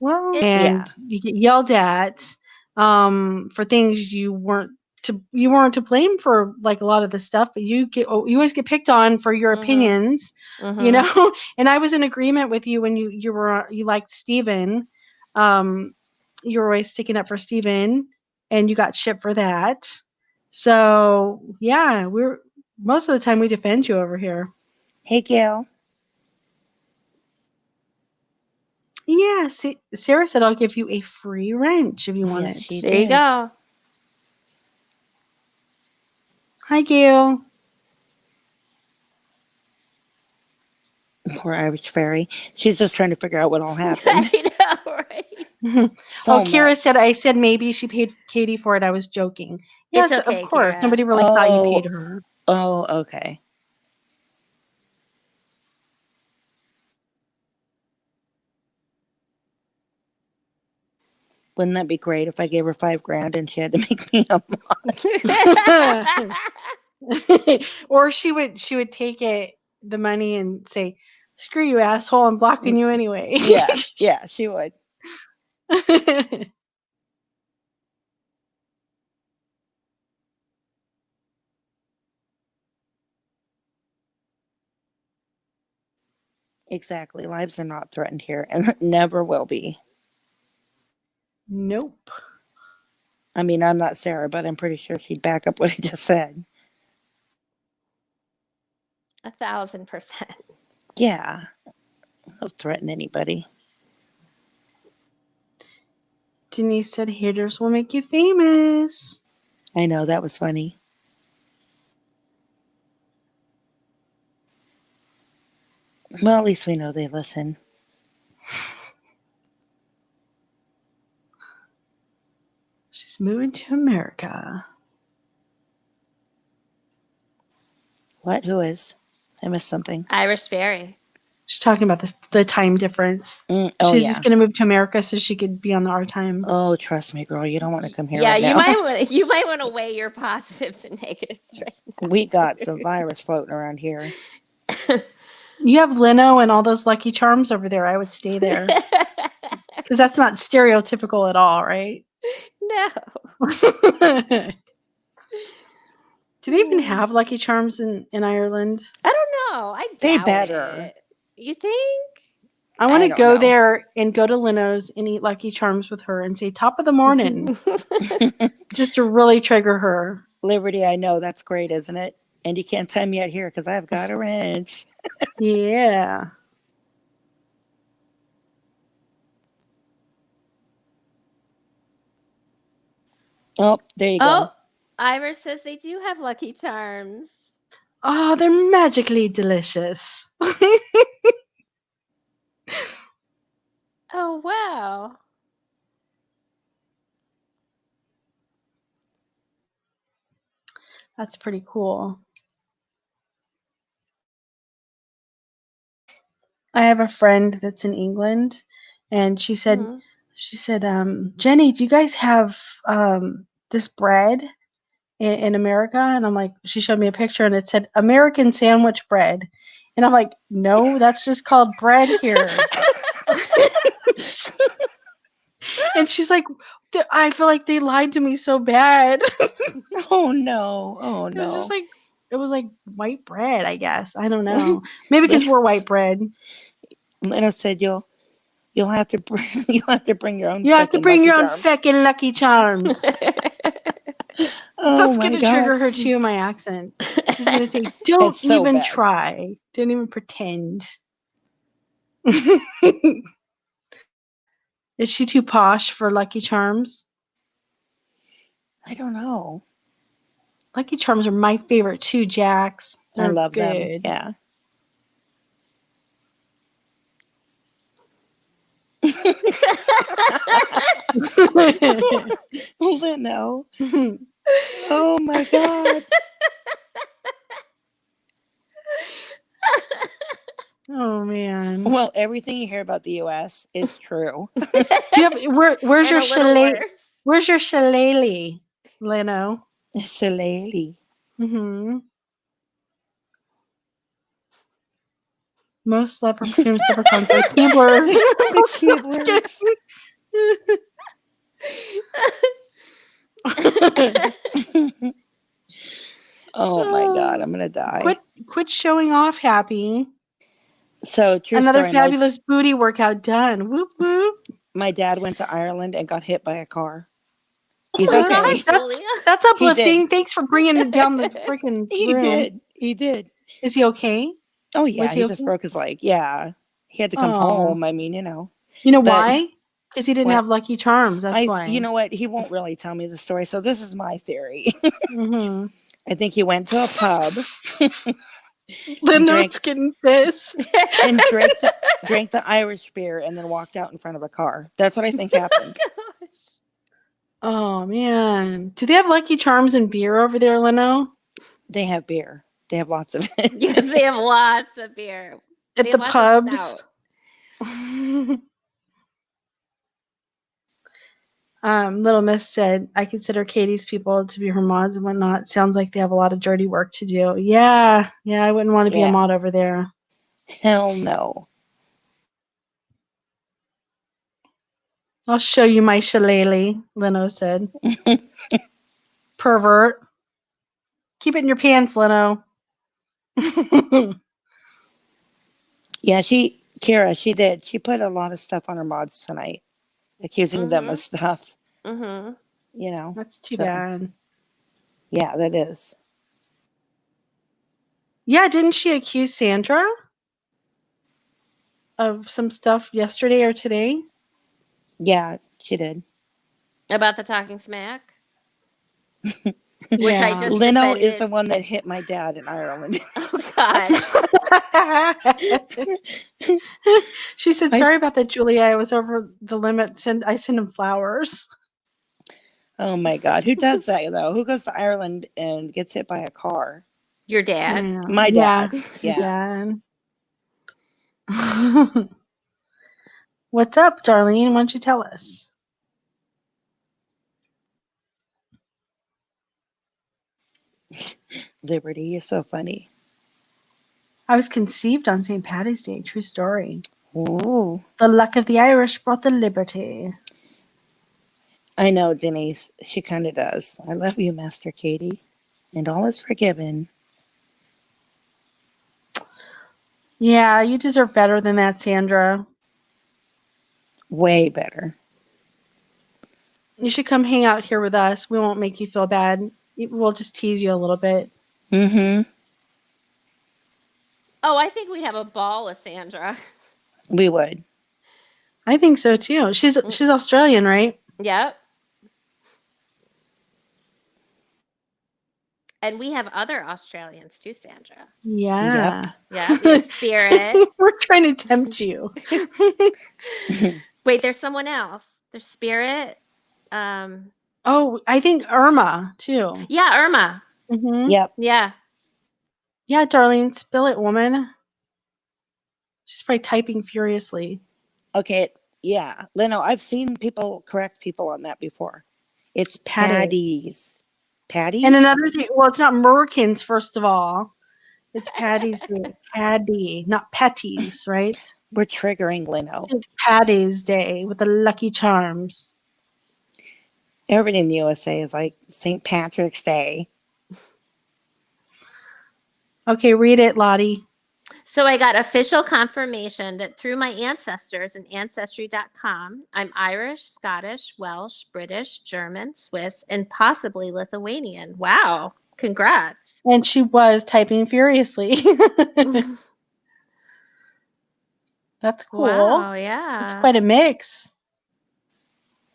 Well, It- and you get yelled at for things you weren't to blame for, like a lot of the stuff, but you always get picked on for your Mhm. opinions, you Mhm. know. And I was in agreement with you when you liked Steven. You were always sticking up for Steven, and you got shit for that. So yeah, most of the time we defend you over here. Hey, Gail. Yeah, see, Sarah said I'll give you a free wrench if you want Yes, it. she There you did. go. Hi, Gail. Poor Irish fairy. She's just trying to figure out what all happened. I know, right? So Kira much. said I said maybe she paid Katie for it. I was joking. Yes, It's okay, of course. Kira. Nobody really thought you Oh. paid her. Oh, okay. Wouldn't that be great if I gave her $5,000 and she had to make me a Or she would take the money and say, "Screw you, asshole! I'm blocking you anyway." Yeah, she would. Exactly. Lives are not threatened here and never will be. Nope. I mean, I'm not Sarah, but I'm pretty sure she'd back up what I just said. 1,000%. Yeah. I'll threaten anybody. Denise said haters will make you famous. I know, that was funny. Well, at least we know they listen. She's moving to America. What? Who is? I missed something. Irish Berry. She's talking about the time difference. Oh, She's yeah. just going to move to America so she could be on our time. Oh, trust me, girl. You don't want to come here Yeah, right you now. might want to weigh your positives and negatives right We got some virus floating around here. You have Leno and all those Lucky Charms over there. I would stay there now. because that's not stereotypical at all, right? No. Do they even have Lucky Charms in Ireland? I don't know. I They doubt better. it. You think? I want I to don't go know. there and go to Leno's and eat Lucky Charms with her and say top of the morning just to really trigger her. Liberty, I know. That's great, isn't it? And you can't time me out here because I've got a wrench. Yeah. Oh, there you Oh, go. Ivor says they do have Lucky Charms. Oh, they're magically delicious. Oh, wow. That's pretty cool. I have a friend that's in England, and she said, Jenny, do you guys have this bread in America? And I'm like, she showed me a picture, and it said American sandwich bread, and I'm like, no, that's just called bread here. And she's like, I feel like they lied to me so bad. Oh, no. Oh, It was just no. like it was like white bread, I guess. I don't know. Maybe because we're white bread. Lena said you'll have to bring your own. You have to frickin' bring Lucky your own Charms. feckin' Lucky Charms. Oh That's my gonna God. trigger her too, my accent. She's gonna say, don't It's so even bad. try. Don't even pretend. Is she too posh for Lucky Charms? I don't know. Lucky Charms are my favorite too, Jax. I They're love them. good. Yeah. Leno. Oh my God. Oh man. Well, everything you hear about the U.S. is true. Do you have where's And your a little shillelagh? worse. Where's your shillelagh, Leno? Shillelagh. Mm-hmm. Most leopard perfumes, leprechauns, and Keeblers. The Keeblers. Oh my God, I'm gonna die. Quit showing off, Happy. So true Another story. fabulous booty workout done. Whoop whoop. My dad went to Ireland and got hit by a car. He's Oh, okay. nice, Julia. That's He uplifting. did. Thanks for bringing it down this freaking He room. did. He did. Is he okay? Oh yeah, Was he he just okay? broke his leg. Yeah, he had to come Oh. home. I mean, you know. You know But- why? Because he didn't What? have Lucky Charms. That's why. You know what? He won't really tell me the story. So this is my theory. Mm-hmm. I think he went to a pub Leno's getting pissed. and drank the Irish beer and then walked out in front of a car. That's what I think happened. Gosh. Oh man. Do they have Lucky Charms and beer over there, Leno? They have beer. They have lots of it. Yes, they have lots of beer. At They the have lots of pubs. stout. Little Miss said, I consider Katie's people to be her mods and whatnot. Sounds like they have a lot of dirty work to do. Yeah, I wouldn't want to be a Yeah. mod over there. Hell no. I'll show you my shillelagh, Leno said. Pervert. Keep it in your pants, Leno. Yeah, Kira, she did. She put a lot of stuff on her mods tonight, accusing them of stuff. Mm-hmm. You know. That's too So- bad. Yeah, that is. Yeah, didn't she accuse Sandra of some stuff yesterday or today? Yeah, she did. About the talking smack. which I Yeah. just Leno is defended. the one that hit my dad in Ireland. Oh God. She said, I "Sorry s- about that, Julia. I was over the limit. I sent him flowers." Oh my God. Who does that though? Who goes to Ireland and gets hit by a car? Your dad. Yeah. My Yeah. dad. Your Yeah. dad. What's up, Darlene? Why don't you tell us? Liberty, you're so funny. I was conceived on St. Patty's Day. True story. Ooh. The luck of the Irish brought the liberty. I know, Denise. She kind of does. I love you, Master Katie. And all is forgiven. Yeah, you deserve better than that, Sandra. Way better. You should come hang out here with us. We won't make you feel bad. We'll just tease you a little bit. Mm-hmm. Oh, I think we'd have a ball with Sandra. We would. I think so too. She's Australian, right? Yep. And we have other Australians too, Sandra. Yeah. Yeah, we have Spirit. We're trying to tempt you. Wait, there's someone else. There's Spirit. Um, Oh, I think Irma too. yeah, Irma. Mm-hmm. Yep. Yeah. Yeah, Darlene, spill it, woman. She's probably typing furiously. Okay. Yeah. Leno, I've seen people correct people on that before. It's Patty. Patties. Patties? And another thing, well, it's not Merkins, first of all. It's Patty's Day. Paddy, not Petties, right? We're triggering Leno. St. Patty's Day with the Lucky Charms. Everybody in the USA is like St. Patrick's Day. Okay, read it, Lottie. So I got official confirmation that through my ancestors and ancestry.com, I'm Irish, Scottish, Welsh, British, German, Swiss, and possibly Lithuanian. Wow. Congrats. And she was typing furiously. That's cool. Wow, It's yeah. quite a mix.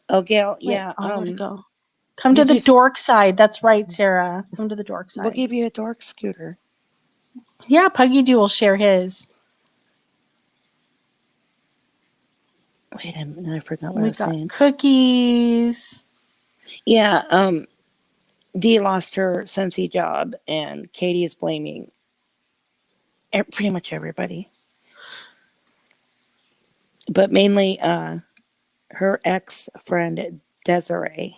Oh, Gail, Wait, yeah. where'd it go? Come to did the you s- dork side. That's right, Sarah. Come to the dork side. We'll give you a dork scooter. Yeah, Puggy Doo will share his. Wait a minute, I forgot what I We was got saying. cookies. Yeah, Dee lost her Scentsy job, and Katie is blaming pretty much everybody. But mainly her ex-friend, Desiree.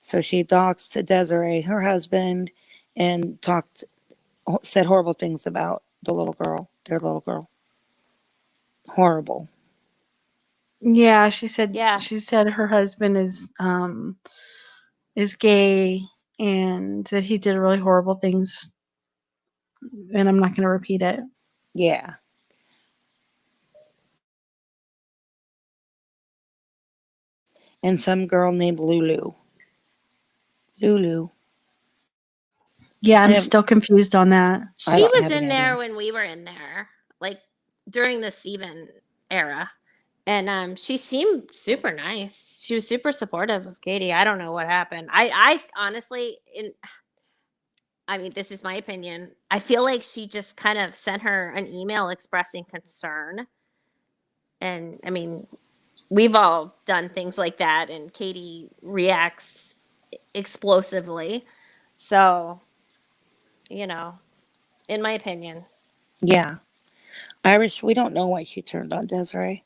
So she doxed Desiree, her husband, and said horrible things about their little girl. Horrible. Yeah, she said. Yeah. She said her husband is gay and that he did really horrible things. And I'm not going to repeat it. Yeah. And some girl named Lulu. Lulu. Yeah, I'm I have- still confused on that. I She don't was have in any there idea. when we were in there, like during the Steven era. And she seemed super nice. She was super supportive of Katie. I don't know what happened. I honestly I mean, this is my opinion. I feel like she just kind of sent her an email expressing concern. And I mean, we've all done things like that, and Katie reacts explosively. So, you know, in my opinion. Yeah. Irish, we don't know why she turned on Desiree.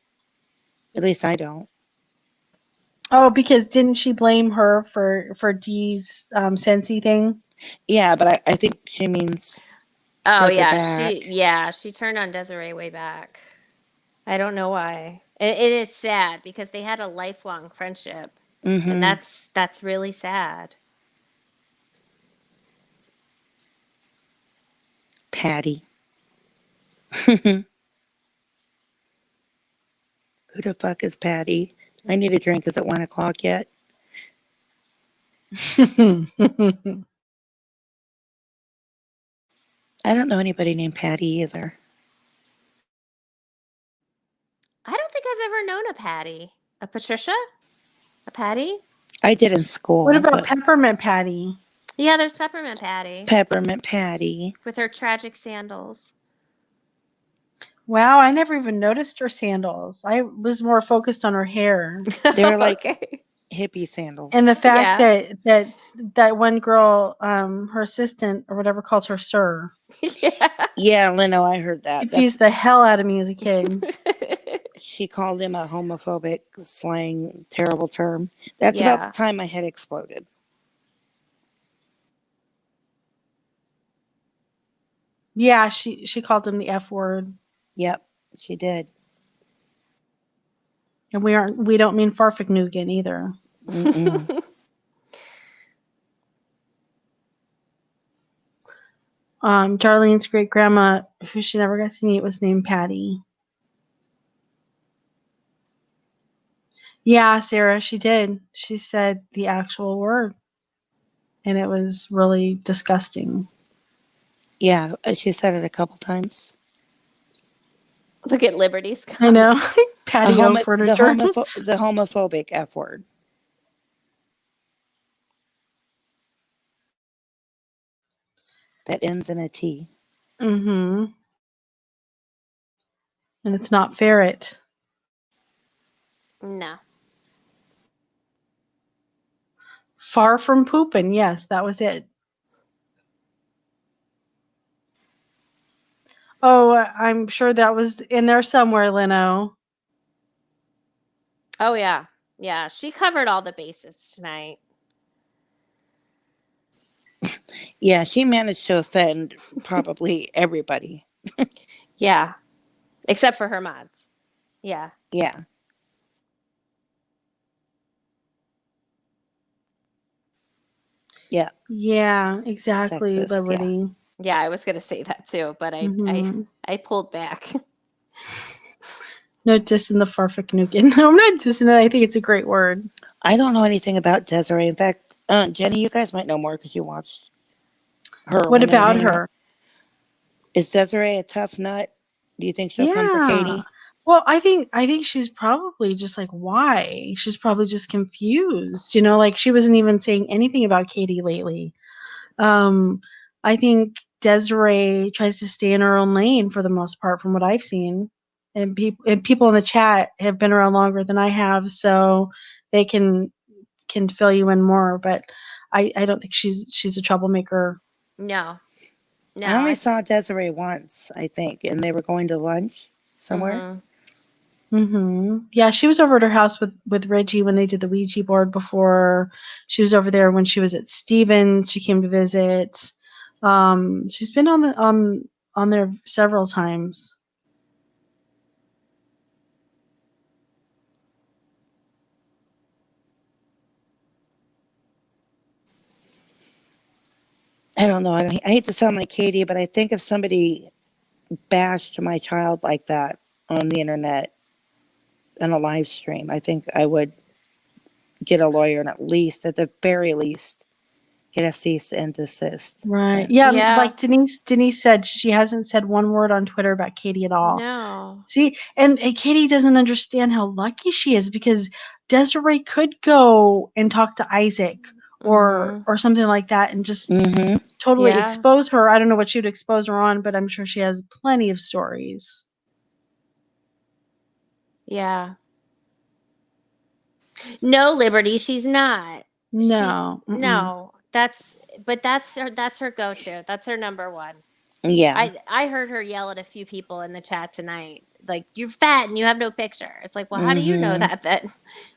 At least I don't. Oh, because didn't she blame her for Dee's Scentsy thing? Yeah, but I think she means Oh further yeah, back. she turned on Desiree way back. I don't know why. And it's sad because they had a lifelong friendship, and Mm-hmm. that's really sad. Patty. Who the fuck is Patty? I need a drink. Is it 1:00 yet? I don't know anybody named Patty either. I don't think I've ever known a Patty. A Patricia? A Patty? I did in school. What about but Peppermint Patty? Yeah, there's Peppermint Patty Peppermint Patty. with her tragic sandals. Wow, I never even noticed her sandals. I was more focused on her hair They're like okay. hippie sandals. and the fact Yeah. that one girl, her assistant or whatever, calls her sir. Yeah. Yeah, Leno, I heard that. Confused the hell out of me as a kid. She called him a homophobic slang, terrible term. That's about the Yeah. time my head exploded. Yeah, she called him the F word, Yep, she did. and we don't mean Farfignugan either. Mm-mm. Darlene's great grandma, who she never got to meet, was named Patty. Yeah, Sarah, she did. She said the actual word, and it was really disgusting. Yeah, she said it a couple times. Look at Liberty's I comment. know. Patio furniture. The homophobic F word. That ends in a T. Mm-hmm. And it's not ferret. No. Far from pooping. Yes, that was it. Oh, I'm sure that was in there somewhere, Leno. Oh yeah. Yeah. She covered all the bases tonight. Yeah, she managed to offend probably everybody. Yeah. Except for her mods. Yeah. Yeah. Yeah. Yeah, exactly, Sexist, yeah. Liberty. Yeah, I was gonna say that too, but Mhm. I pulled back. No dissing the Farfignugan. No, I'm not dissing it. I think it's a great word. I don't know anything about Desiree. In fact, Jenny, you guys might know more because you watched her. What when they were about hanging out. her? Is Desiree a tough nut? Do you think she'll come for Yeah. Katie? Well, I think she's probably just like, why? She's probably just confused. You know, like she wasn't even saying anything about Katie lately. I think Desiree tries to stay in her own lane for the most part, from what I've seen. And people in the chat have been around longer than I have, so they can fill you in more. But I don't think she's a troublemaker. No. No. I only saw Desiree once, I think, and they were going to lunch somewhere. Mhm. Yeah, she was over at her house with Reggie when they did the Ouija board before. She was over there when she was at Stevens. She came to visit. She's been on there several times. I don't know. I hate to sound like Katie, but I think if somebody bashed my child like that on the internet in a live stream, I think I would get a lawyer and at the very least, get a cease and desist. Right. So, Yeah, Yeah. like Denise said, she hasn't said one word on Twitter about Katie at all. No. See, and Katie doesn't understand how lucky she is, because Desiree could go and talk to Isaac or something like that and just mm-hmm. totally Yeah. expose her. I don't know what she'd expose her on, but I'm sure she has plenty of stories. Yeah. No, Liberty, she's not. No. She's no. That's her go-to. That's her number one. Yeah. I heard her yell at a few people in the chat tonight, like, you're fat and you have no picture. It's like, well, how do you know that?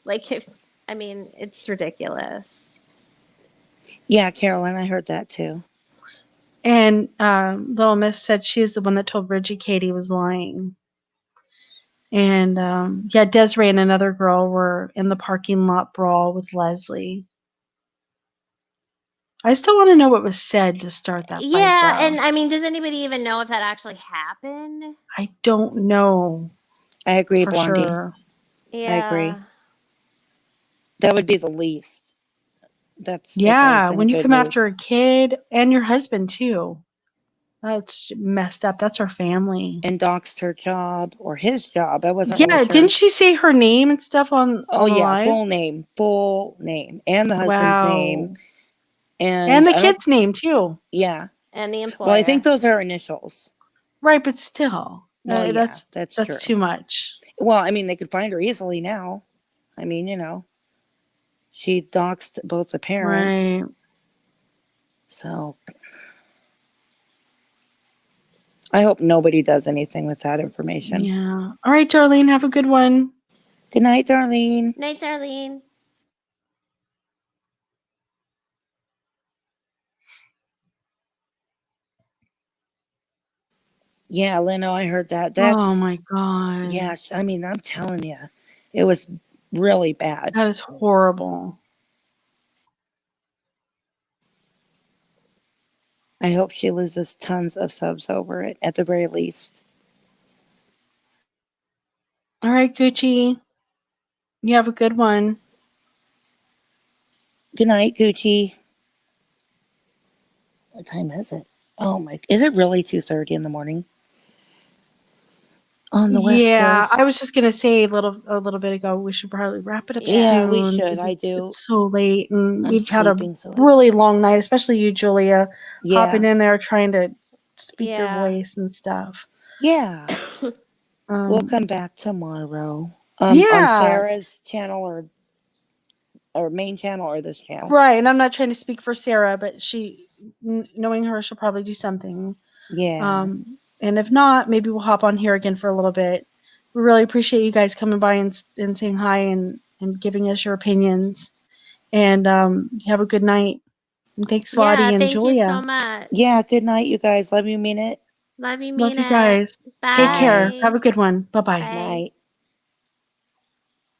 Like, it's ridiculous. Yeah, Carolyn, I heard that too. And Little Miss said she's the one that told Reggie Katie was lying. And yeah, Desiree and another girl were in the parking lot brawl with Leslie. I still want to know what was said to start that fight. Yeah, though. and I mean, does anybody even know if that actually happened? I don't know I agree, for Blondie. sure. Yeah. I agree. That would be the least. That's Yeah, when you come after a kid and your husband too. That's messed up. That's her family. And doxed her job or his job. I wasn't Yeah, really sure. didn't she say her name and stuff on Oh the yeah, live? full name, and the husband's name, And the I hope- kid's name too. yeah. And the employer. Well, I think those are initials. Right, but still. Well, yeah, that's that's true. too much. Well, I mean, they could find her easily now. I mean, she doxed both the parents. Right. So I hope nobody does anything with that information. Yeah. All right, Darlene, have a good one. Good night, Darlene. Night, Darlene. Yeah, Leno, I heard that. Oh my God. Yeah, I mean, I'm telling you, it was really bad. That is horrible. I hope she loses tons of subs over it at the very least. All right, Gucci. You have a good one. Good night, Gucci. What time is it? Oh my, is it really 2:30 in the morning? On the West Yeah, Coast? I was just gonna say a little bit ago we should probably wrap it up Yeah, soon. we should. 'Cause I do. It's so late, and I'm we've had a sleeping so late. really long night, especially you, Julia, Yeah. hopping in there trying to speak your Yeah. voice and stuff. Yeah. We'll Um, come back tomorrow. Yeah. On Sarah's channel or main channel or this channel. right, and I'm not trying to speak for Sarah, but knowing her, she'll probably do something. Yeah. And if not, maybe we'll hop on here again for a little bit. We really appreciate you guys coming by and saying hi and giving us your opinions. And have a good night. And thanks, Lottie Yeah, and thank Julia. you so much. Yeah. Good night, you guys. Love you, mean it. Love you, Love mean you it. guys. Bye. Take care. Have a good one. Bye-bye. Bye. Night.